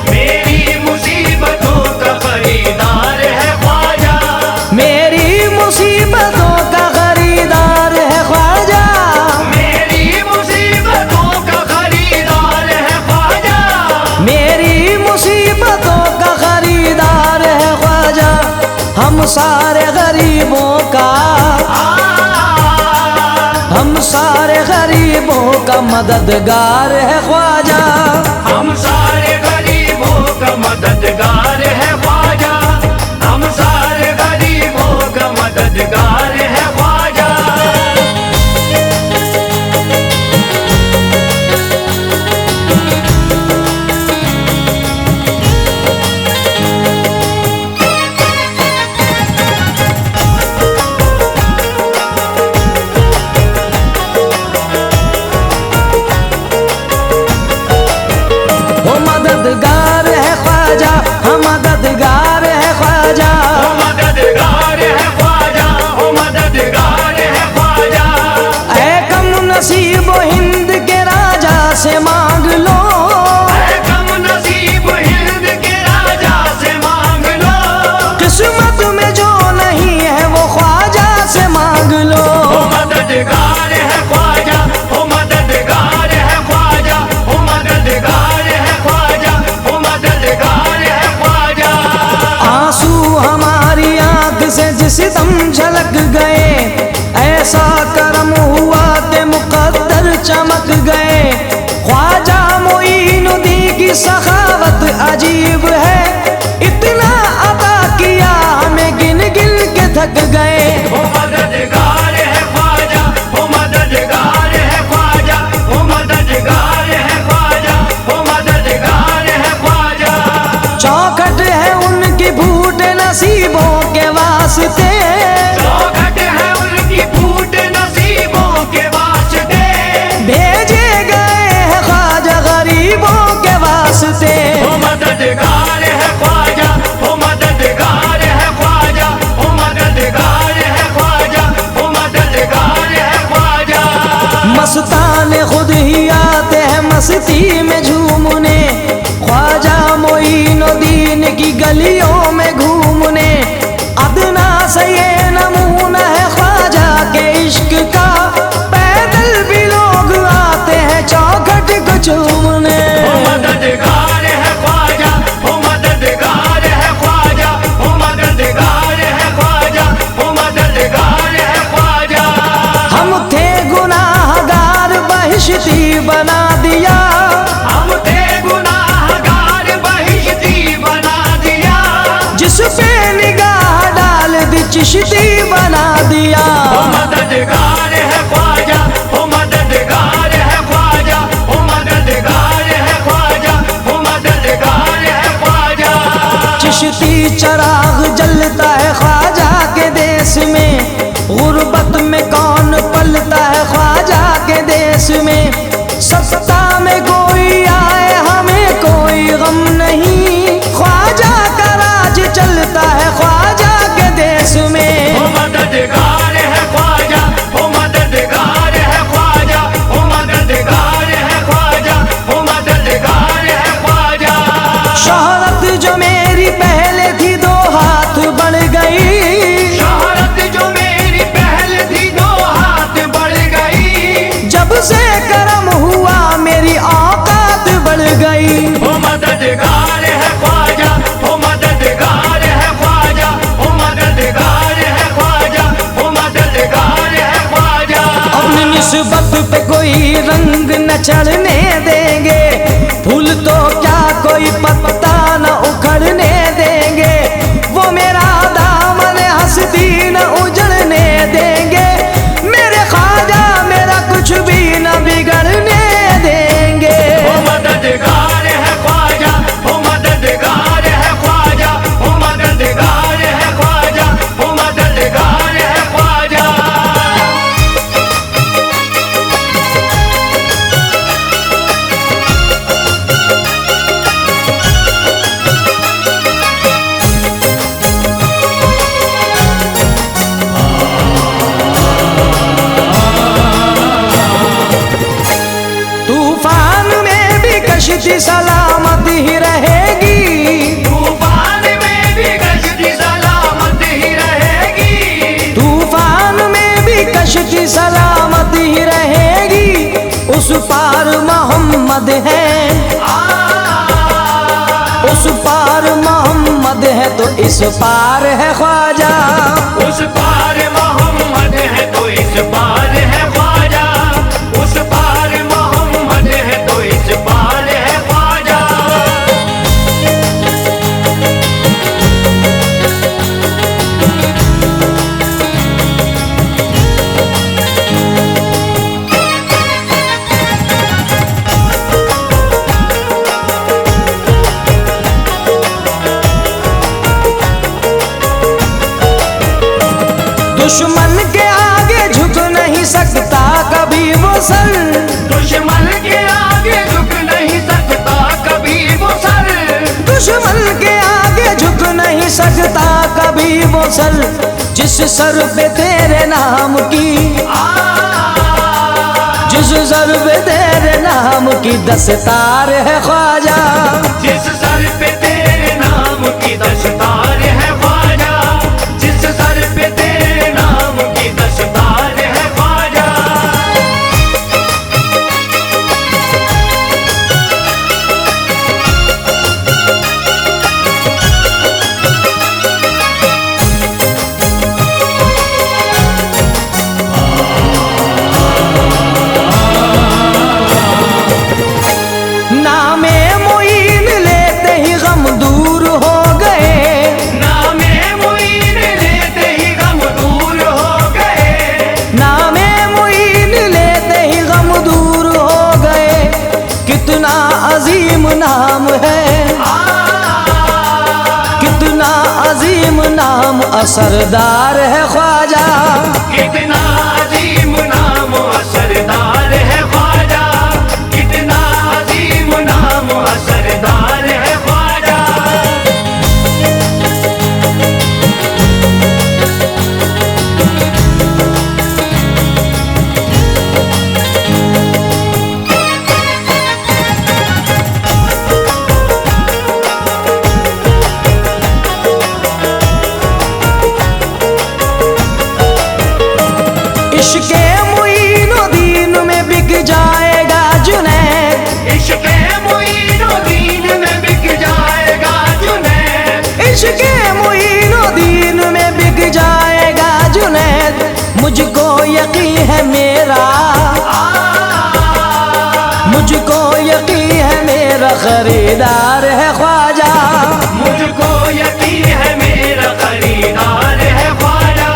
मेरी मुसीबतों का खरीदार है ख्वाजा, मेरी मुसीबतों का खरीदार है ख्वाजा, मेरी मुसीबतों का खरीदार है ख्वाजा, मेरी मुसीबतों का खरीदार है ख्वाजा। हम सारे गरीबों का, हम सारे गरीबों का मददगार है ख्वाजा। हम सारे गरीबों का मददगार है ख्वाजा, हम सारे गरीबों का मददगार है ख्वाजा। वो मददगार है ख्वाजा, हम मददगार है ख्वाजा। ओ मददगार है ख्वाजा, ओ मददगार है ख्वाजा। ऐ कम नसीब हिंद के राजा से मांग लो, ऐ कम नसीब हिंद के राजा से मांग लो, किस्मत में जो नहीं है वो ख्वाजा से मांग लो। ओ मददगार है ख्वाजा, ओ मददगार है ख्वाजा, ओ मददगार है ख्वाजा, ओ मददगार है ख्वाजा। आंसू हमारी आंख से जिस दम झलक गए, ऐसा करम हुआ ते मुकद्दर चमक गए। ख्वाजा मोइनुद्दीन की सखावत अजीब है, इतना अता किया हमें गिन गिन के थक गए। ओ मददगार है ख्वाजा, ओ मददगार है ख्वाजा, ओ मददगार है ख्वाजा, ओ मददगार है ख्वाजा। चौखट है उनकी फूट नसीबों के वास्ते, चौखट है उनकी फूट नसीबों के वास्ते, भेजे गए हैं ख्वाजा गरीबों के वास्ते। ओ मददगार है ख्वाजा, ओ मददगार है ख्वाजा, ओ मददगार है ख्वाजा, ओ मददगार है ख्वाजा। मस्ताने खुद ही आते हैं मस्ती में झूमने, ख्वाजा मोइनुद्दीन की गलियों में घूमने। अदना से ये नमूना है ख्वाजा के इश्क का, पैदल भी लोग आते हैं चौखट को चूमने। ओ मददगार है ख्वाजा, ओ मददगार है ख्वाजा, ओ मददगार है ख्वाजा, ओ मददगार है ख्वाजा। हम थे गुनाहगार बहिश्ती बना दिया, हम थे गुनाहगार बहिश्ती बना दिया, जिस पे निगाह डाल दी चिश्ती बना दिया। ओ मददगार है ख्वाजा, ओ मददगार है ख्वाजा, ओ मददगार है ख्वाजा, ओ मददगार है ख्वाजा। चिश्ती चराग जलता है ख्वाजा के देश में, गुर्बत में कौन पलता है ख्वाजा के देश में। सत्ता में कोई आए हमें कोई गम नहीं, ख्वाजा का राज चलता है ख्वाजा के देश में। ओ मददगार है ख्वाजा, ओ मददगार है ख्वाजा, ओ मददगार है ख्वाजा, ओ मददगार है ख्वाजा। शोहरत जो मेरी पहले थी दो हाथ बढ़ गई, शोहरत जो मेरी पहले थी दो हाथ बढ़ गई, जब से करम हुआ मेरी औकात बढ़ गई। ओ मददगार है ख्वाजा, ओ मददगार है ख्वाजा, ओ मददगार है ख्वाजा, ओ मददगार है ख्वाजा। अपनी निस्बत पे कोई रंग न चढ़ने देंगे, फूल तो क्या कोई पत्ता न उखड़ने देंगे। वो मेरा दामन हंसती न उजड़ने देंगे, मेरे ख्वाजा मेरा कुछ भी न बिगड़ने देंगे। ओ मददगार है ख्वाजा, ओ सलामत ही रहेगी, तूफान में भी कश्ती सलामत ही रहेगी, तूफान में भी कश्ती सलामत ही रहेगी। उस पार मोहम्मद है, उस पार मोहम्मद है तो इस पार है ख्वाजा। उस पार मोहम्मद है तो इस पार है ख्वाजा, उस पार मोहम्मद है तो इस पार है ख्वाजा। दुश्मन के आगे झुक नहीं सकता कभी वो सर, दुश्मन के आगे झुक नहीं सकता कभी वो सर, दुश्मन के आगे झुक नहीं सकता कभी वो सर। जिस सर पे तेरे नाम की, जिस सर पे तेरे नाम की दस्तार है ख्वाजा, जिस सर पे तेरे नाम की दस्तार है ख्वाजा, जिस सर पे तेरे नाम की दस्तार है ख्वाजा। नामे मुईन लेते ही गम दूर हो गए, नामे मुईन लेते ही गम दूर हो गए, नामे मुईन लेते ही गम दूर हो गए। कितना अजीम नाम है, कितना अजीम नाम असरदार है ख्वाजा। कितना अजीम नाम असरदार है ख्वाजा, कितना अजीम नाम असरदार है ख्वाजा। इश्क़े मुईनुद्दीन में बिक जाएगा जुनैद, इश्क़े मुईनुद्दीन में बिक जाएगा जुनैद, इश्क़े मुईनुद्दीन में बिक जाएगा जुनैद। मुझको यकीन है मेरा, मुझको यकीन है मेरा खरीदार है ख्वाजा। मुझको यकीन है मेरा खरीदार है ख्वाजा,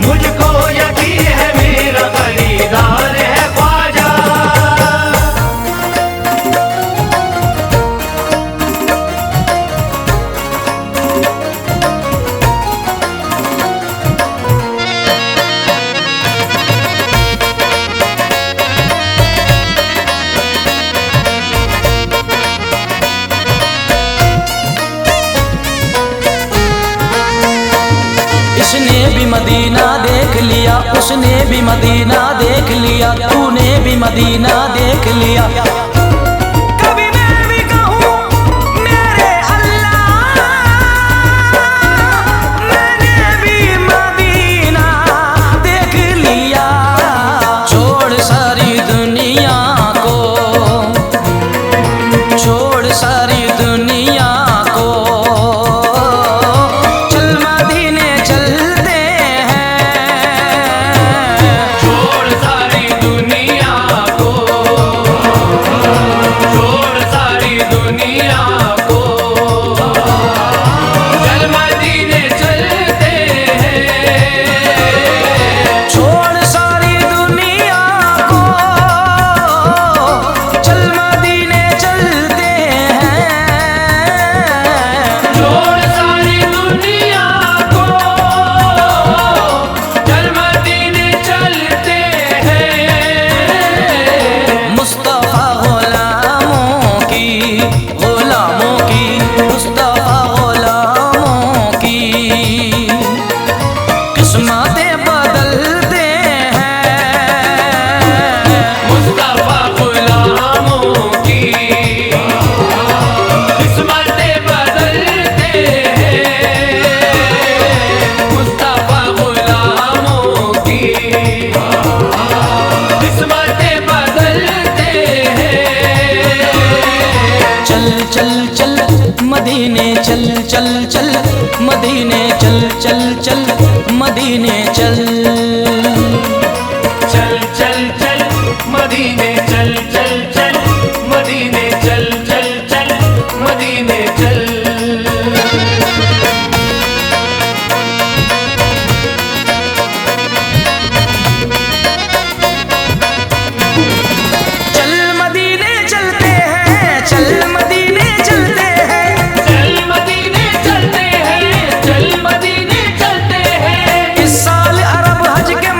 मुझको यकीन है मेरा खरीदार है ख्वाजा। इसने भी मदीना देख लिया, उसने भी मदीना देख लिया, तूने भी मदीना देख लिया। कभी मैं भी कहूँ मेरे अल्लाह, मैंने भी मदीना देख लिया। छोड़ सारी दुनिया को, छोड़ सारी दुनिया को, चल मदीने चलते हैं। छोड़ सारी दुनिया को, चल चल चल मदीने चल। चल चल चल मदीने चल चल चल मदीने चल चल चल मदीने चल। चल मदीने चलते हैं, चल मदीने चलते हैं, चल मदीने चलते हैं, चल मदीने चलते हैं। इस साल अरब हज के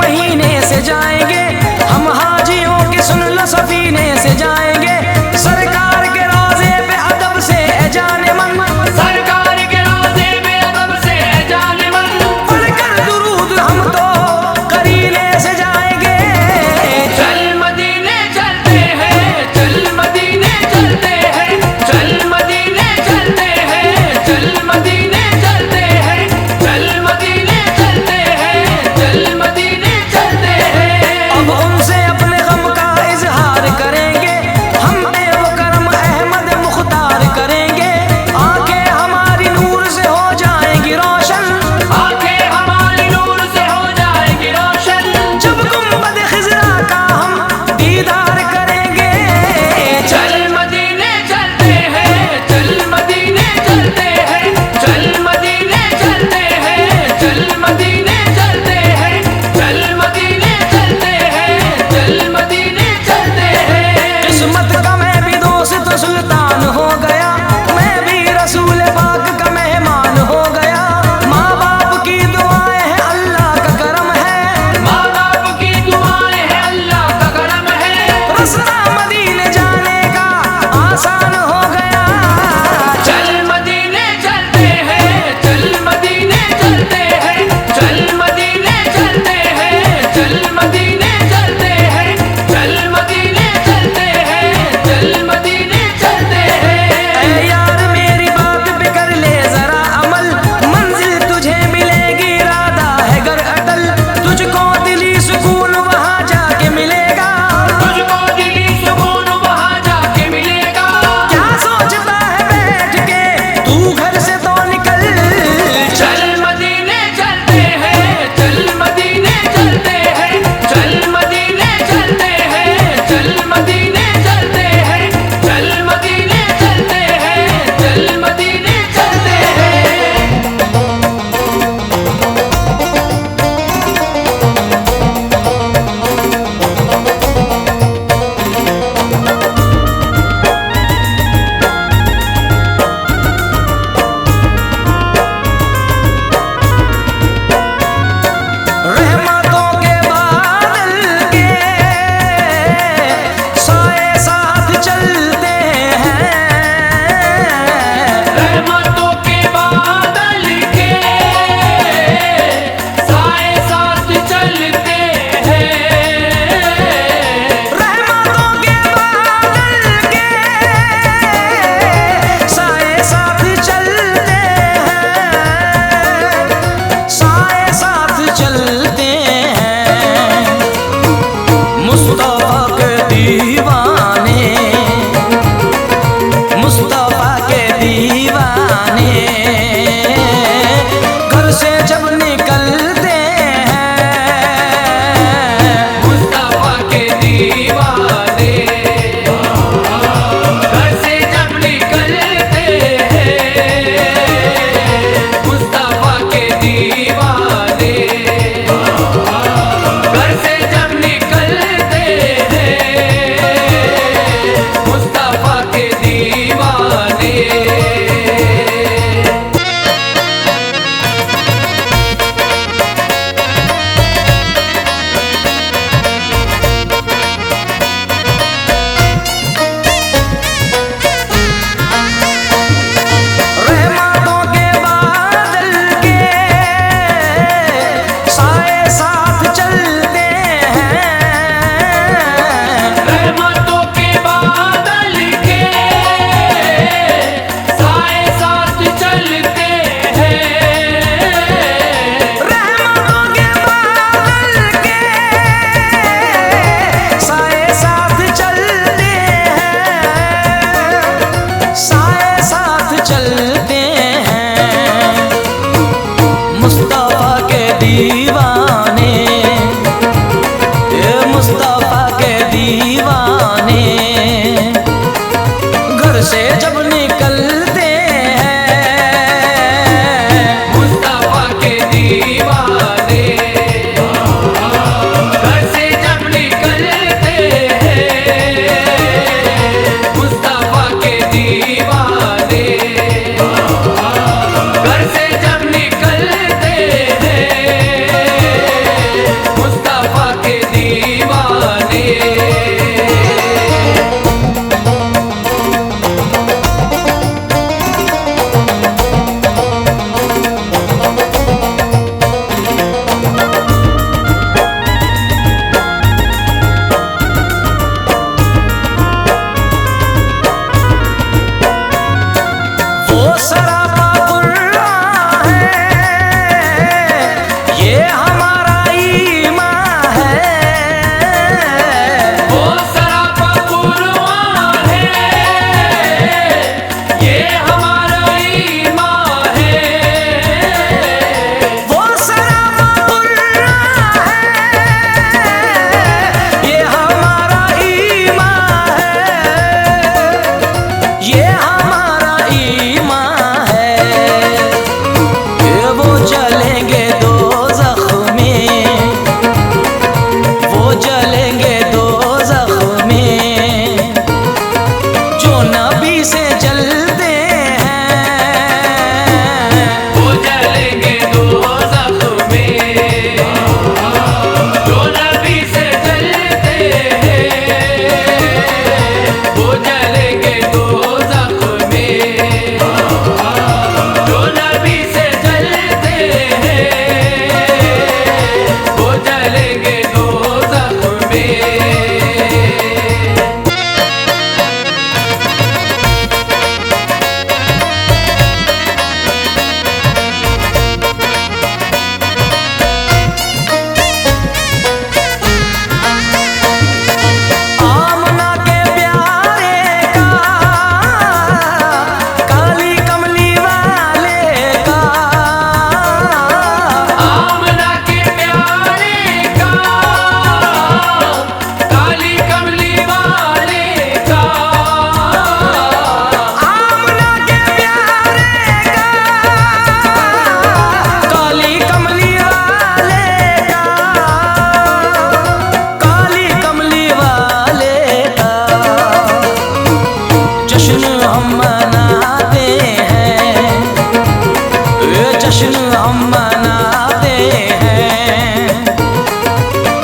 मनाते हैं,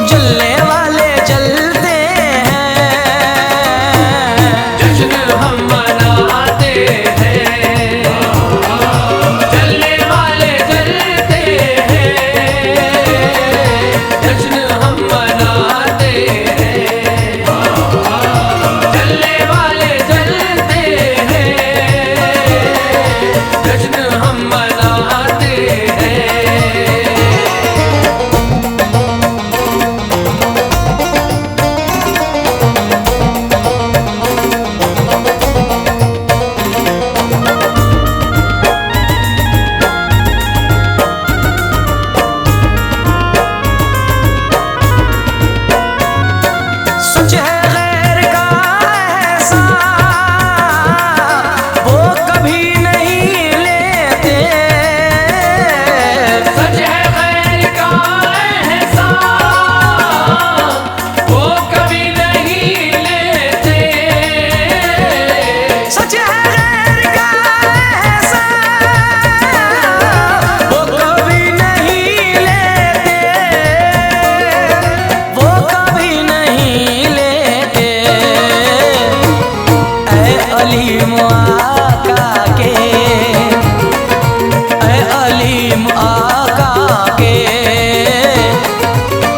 जलने वाले जलते हैं, जश्न हम मनाते हैं, जलने वाले जलते हैं, जश्न हम मनाते हैं, जलने वाले जलते हैं, जश्न हम मनाते हैं। सच है गैर का एहसान वो कभी नहीं लेते, सच है गैर का एहसान वो कभी नहीं लेते, सच है गैर का एहसान वो कभी नहीं लेते, वो कभी नहीं लेते। ऐ अलीम आका के, ऐ अलीम आका के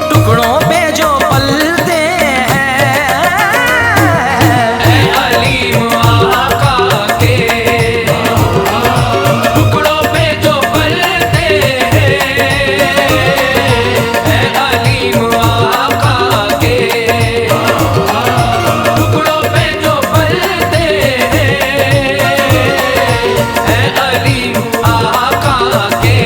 टुकड़ों पे जो पलते हैं, ऐ अलीम आका के टुकड़ों पे जो पलते हैं, ऐ अलीम आका के टुकड़ों पे जो पलते हैं, ऐ अलीम आका के।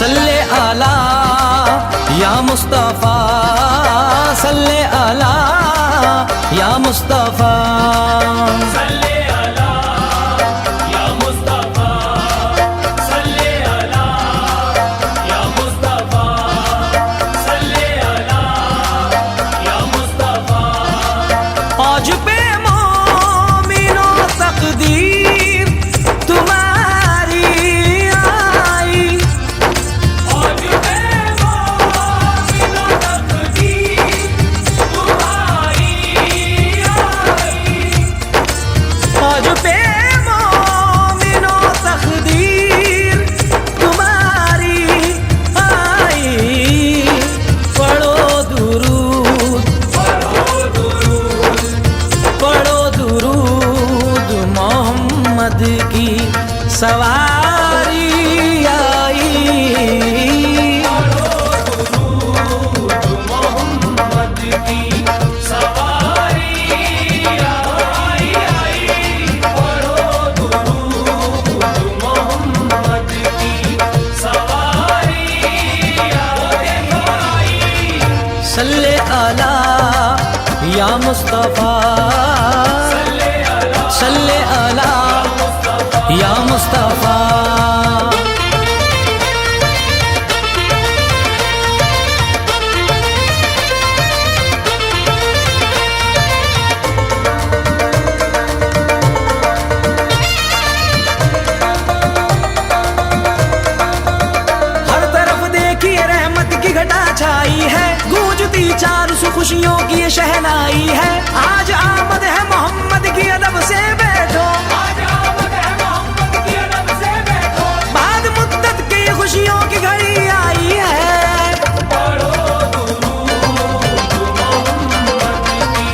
सल्ले अला या मुस्तफा, सल्ले अला या मुस्तफा, सल्ले अला या मुस्तफा, सल्ले अला या मुस्तफा, सल्ले अला या मुस्तफा। आज पे मोमिनो तकदीर तुम्हारी आई, आज पे मोमिनो तकदीर तुम्हारी आई, आज पे मोमिनो तकदीर तुम्हारी आई। पढ़ो दुरूद, पढ़ो दुरूद मोहम्मद की सवारी आई। मोहम्मद की सवारी आई आई, पढ़ो दुरूद मोहम्मद की सवारी आई। सल्ले अला या मुस्तफा, सल्ले अला या मुस्तफा। हर तरफ देखिए रहमत की घटा छाई है, गूंजती चार सौ खुशियों की ये शहनाई है। आज आमद है मोहम्मद की अदब से बैठो, आज आमद है मोहम्मद की अदब से बैठो, बाद मुद्दत की ये खुशियों की घड़ी आई है। पढ़ो दुरूद मोहम्मद की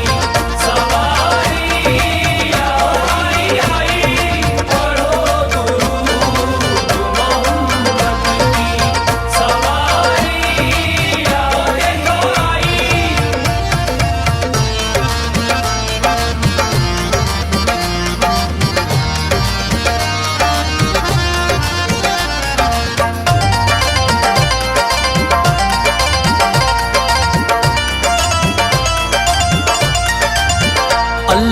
सवारी आई आई, पढ़ो दुरूद मोहम्मद की सवारी आई।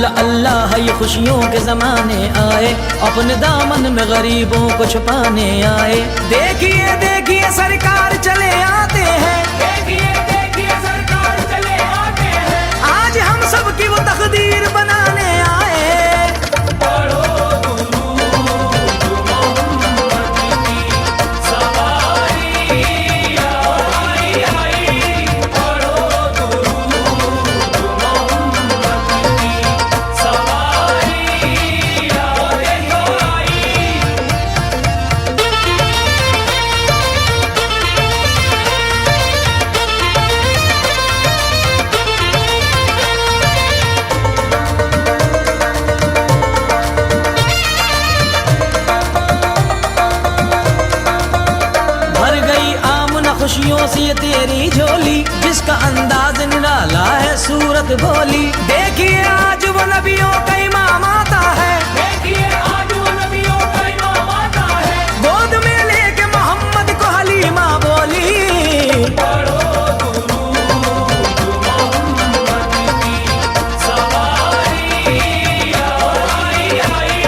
अल्लाह अल्लाह ये खुशियों के ज़माने आए, अपने दामन में गरीबों को छुपाने आए। देखिए देखिए सरकार चले आते हैं, देखिए देखिए सरकार चले आते हैं। आज हम सब की वो तकदीर बनाने आए। पढ़ो दुरूद मोहम्मद की सवारी आई आई। पढ़ो दुरूद मोहम्मद की सवारी आई आई। भर गई आमना खुशियों से ये तेरी झोली, जिसका अंदाज निराला है सूरत भोली। देखिए आज वो नबियों का इमाम आता है, देखिए आज वो नबियों का इमाम आता है। गोद में लेके मोहम्मद को हलीमा बोली। पढ़ो दुरूद मोहम्मद की सवारी आई आई।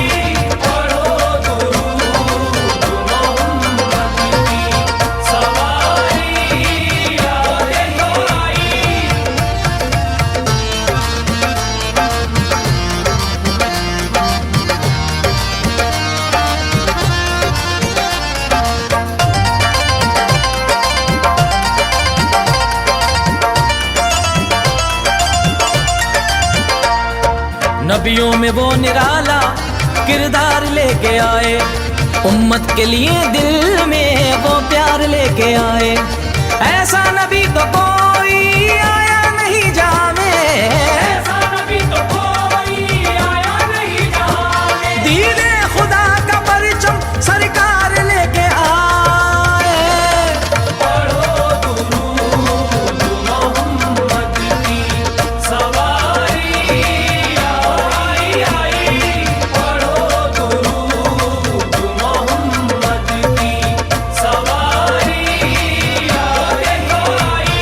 पढ़ो दुरूद मोहम्मद की सवारी आई आई। नबियों में वो निराला किरदार लेके आए, उम्मत के लिए दिल में वो प्यार लेके आए। ऐसा नबी तो कोई आया नहीं जाने, ऐसा नबी तो कोई आया नहीं जाने। दीने खुदा का परचम सरकार लेके आए। पढ़ो दुरूद मोहम्मद की सवारी आई आई। पढ़ो दुरूद मोहम्मद की सवारी आई आई।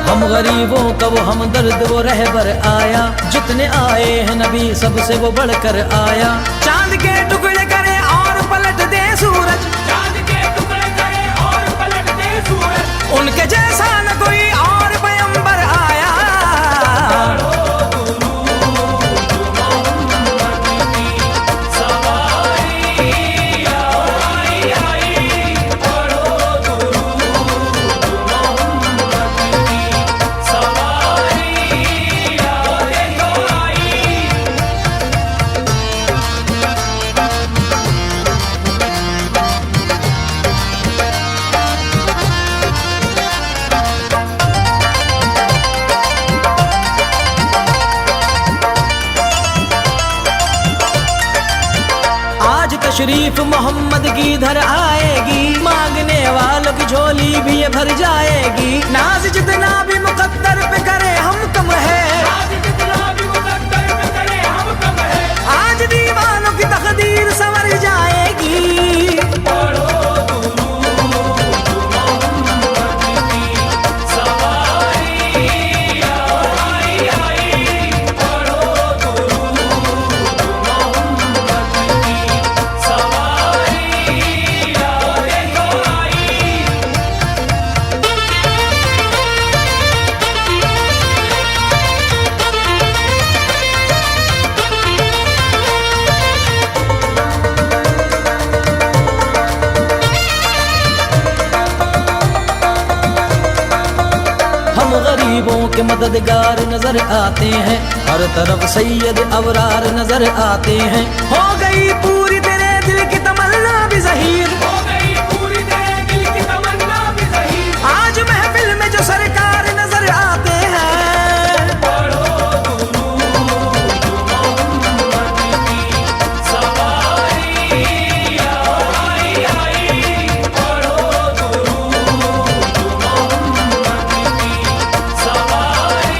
हम गरीबों का वो हमदर्द वो रहबर आया, जितने आए हैं नबी सबसे वो बढ़कर आया। चांद के टुकड़े करे और पलट दे सूरज, चांद के टुकड़े करे और पलट दे सूरज। उनके जैसा न कोई और पैगंबर आया। पढ़ो दुरूद मोहम्मद की सवारी आई आई। पढ़ो दुरूद मोहम्मद की सवारी आई आई। आज तशरीफ मोहम्मद की इधर आएगी, मांगने वालों की झोली भी ये भर जाएगी। नाज जितना भी मुकद्दर पे करे हम कम है, आज जितना भी मुकद्दर में करे हम कम है। आज दीवानों की तकदीर संवर जाएगी। पढ़ो दुरूद मोहम्मद की सवारी आई आई। पढ़ो दुरूद मोहम्मद की सवारी आई आई। हम गरीबों के मददगार नजर आते हैं, हर तरफ सैयद अबरार नजर आते हैं। हो गई पूरी तेरे दिल की तमन्ना भी ज़हीर, हो गई पूरी तेरे दिल की तमन्ना भी ज़हीर। आज महफिल में जो सरकार नजर आते हैं। पढ़ो दुरूद मोहम्मद की सवारी आई आई। पढ़ो दुरूद मोहम्मद की सवारी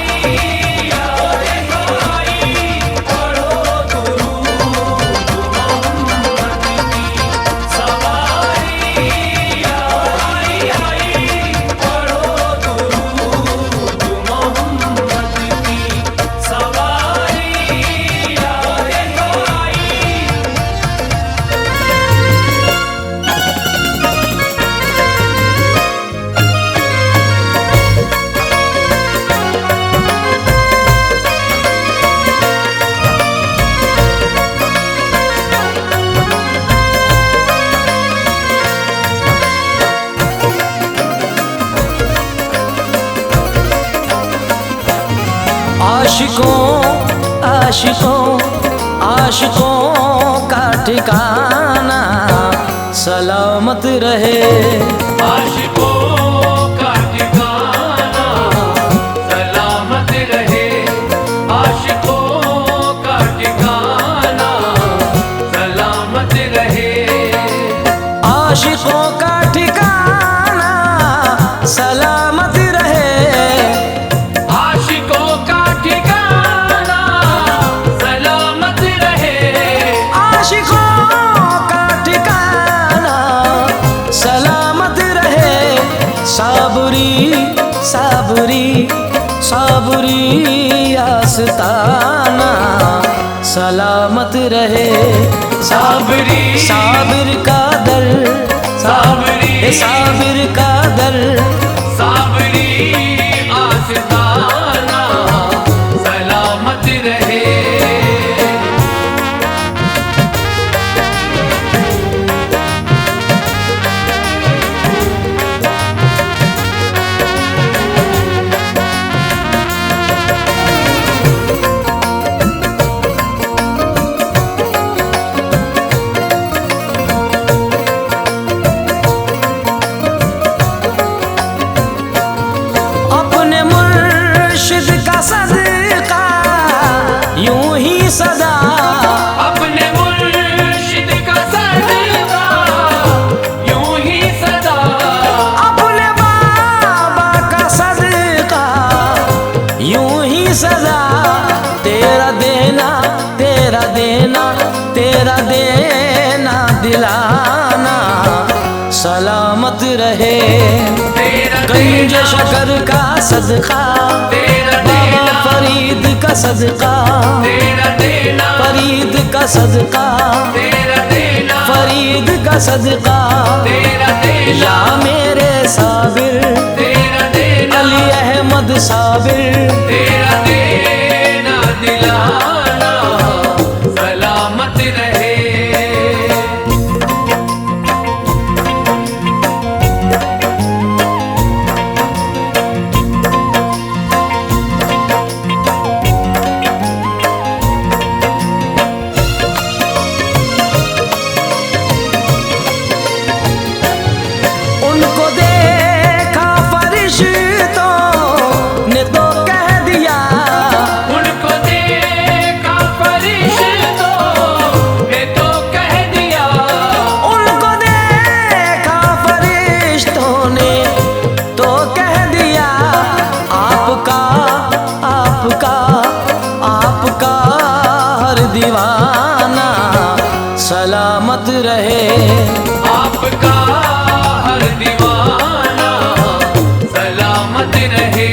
आशिकों आशिकों आशिकों का ठिकाना सलामत रहे। आशिकों का ठिकाना सलामत रहे। आशिकों का ठिकाना सलामत रहे। आशिकों का ठिकाना सलामत रहे। आशिकों का ठिकाना सलामत रहे। आशिकों का ठिकाना सलामत रहे। साबरी साबरी साबरी आस्ताना सलामत रहे। साबरी साबिर का दर साबरी साबिर का दर साबरी आस्ताना सलामत रहे। अपने मुर्शिद का सदका यूं ही सदा। अपने मुर्शिद का सदका यूं ही सदा। अपने बाबा का सदका यूं ही सदा। तेरा देना तेरा देना तेरा देना दिलाना सलामत रहे। तेरा गंज देना शकर का सदका तेरा बाबा देना फरीद का सदका। तेरा देना फरीद का सदका तेरा देना फरीद का सदका। तेरा देना या मेरे साबिर तेरा देना अली अहमद साबिर। तेरा देना दिलाना सलामत रहे। उनको देखा फरिश्तों ने तो कह दिया। उनको देखा फरिश्तों ने तो कह दिया। उनको देखा फरिश्तों ने तो कह दिया। आपका आपका आपका हर दीवाना सलामत रहे। आपका हर दीवाना सलामत रहे।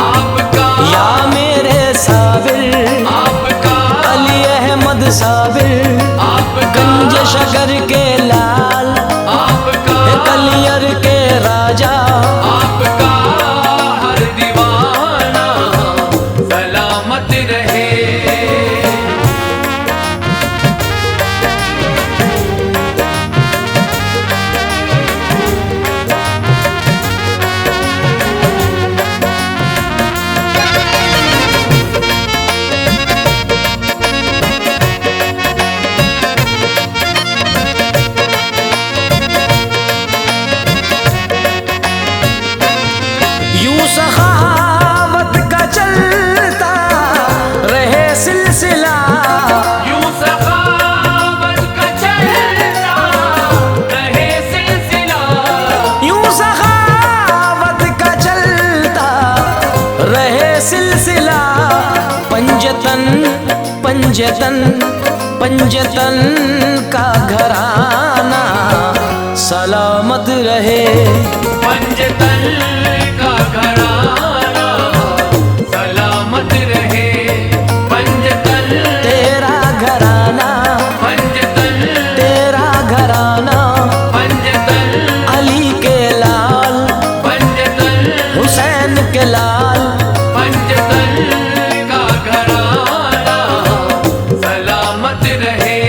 आपका या मेरे साबिर आपका अली अहमद साबिर। आपका गंज शकर के लाल आपका कलियर के राजा। आपका हर दीवाना सलामत रहे। यूं सखावत का चलता रहे सिलसिला। यूं सखावत का चलता रहे सिलसिला। यूं सखावत का चलता रहे सिलसिला। पंजतन पंजतन पंजतन का घराना सलामत रहे। पंजतन का घराना सलामत रहे। पंजतन तेरा घराना पंजतन तेरा घराना पंजतन अली के लाल पंजतन हुसैन के लाल। पंजतन का घराना सलामत रहे।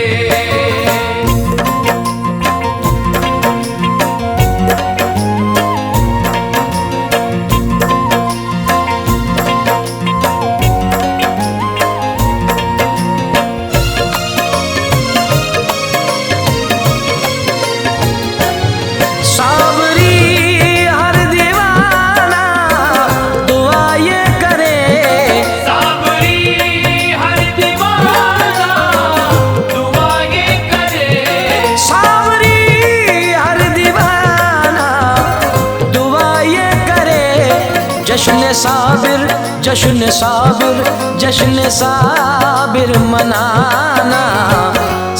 जश्न साबिर जश्न साबिर जश्न साबिर मनाना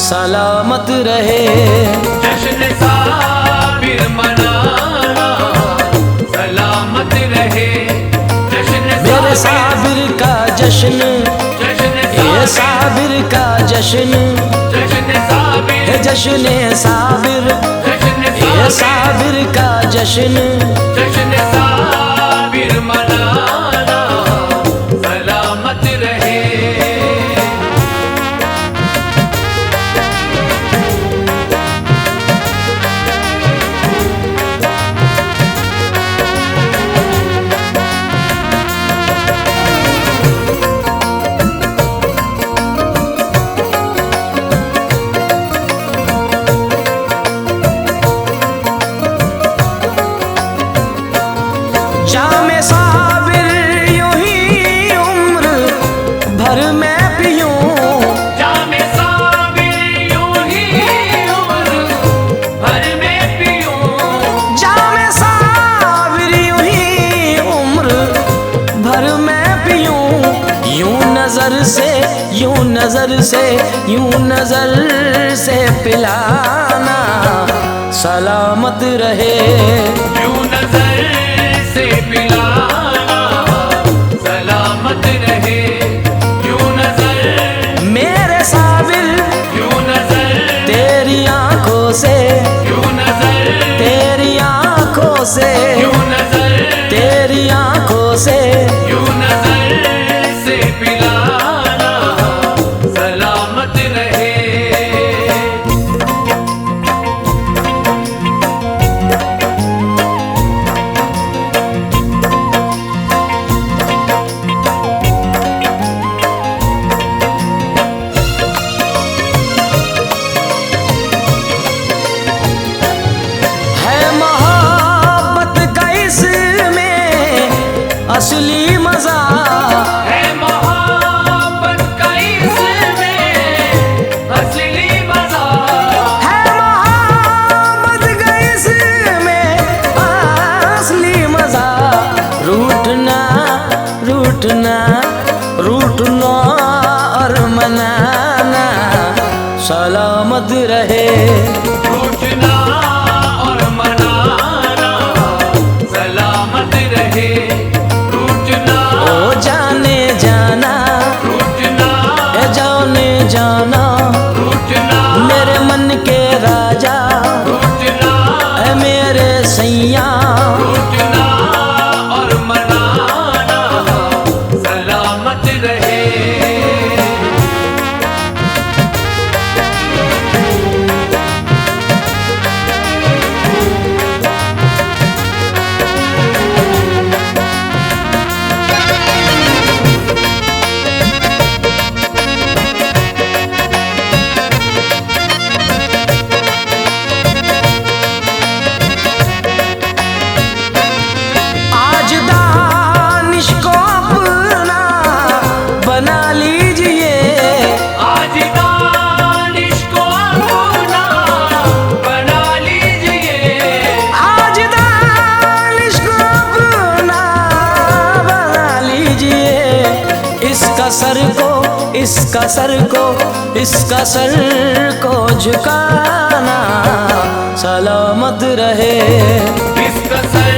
सलामत रहे। जश्न साबिर मनाना सलामत रहे। जश्न मेरे साबिर का जश्न जश्न ये साबिर का जश्न जश्न साबिर है जश्न साबिर जश्न ये साबिर का जश्न जश्न साबिर मनाना सलामत रहे। जामे साबिर यूं ही उम्र भर मैं पीऊं। जामे साबिर यूं ही उम्र भर में पीऊं। जामे साबिर यूं ही उम्र भर मैं पीऊं। यूं नजर से यूं नजर से यूं नजर से पिलाना सलामत रहे। यूं नजर से पिलाना सलामत रहे। यूं नजर मेरे साबिर यूं नजर तेरी आंखों से यूं नजर तेरी आंखों से यूं नजर तेरी आंखों से यूं नजर से पिलाना सलामत रहे। है मोहब्बत का इसमें असली मजा। है मोहब्बत का इसमें असली मजा। है मोहब्बत का इसमें असली मजा। रूठना रूठना रूठना और मनाना सलामत रहे। रूठना और मनाना सलामत रहे। रूठना ओ जाने जाना रूठना ए जाने जाना रूठना मेरे मन के राजा रूठना ए मेरे सैया। रूठना और मनाना सलामत रहे। आज दानिश को अपना बना लीजिए। आज दानिश को अपना बना लीजिए। आज दानिश को अपना बना लीजिए। इसका सर को इसका सर को इसका सर को झुकाना सलामत रहे। इसका सर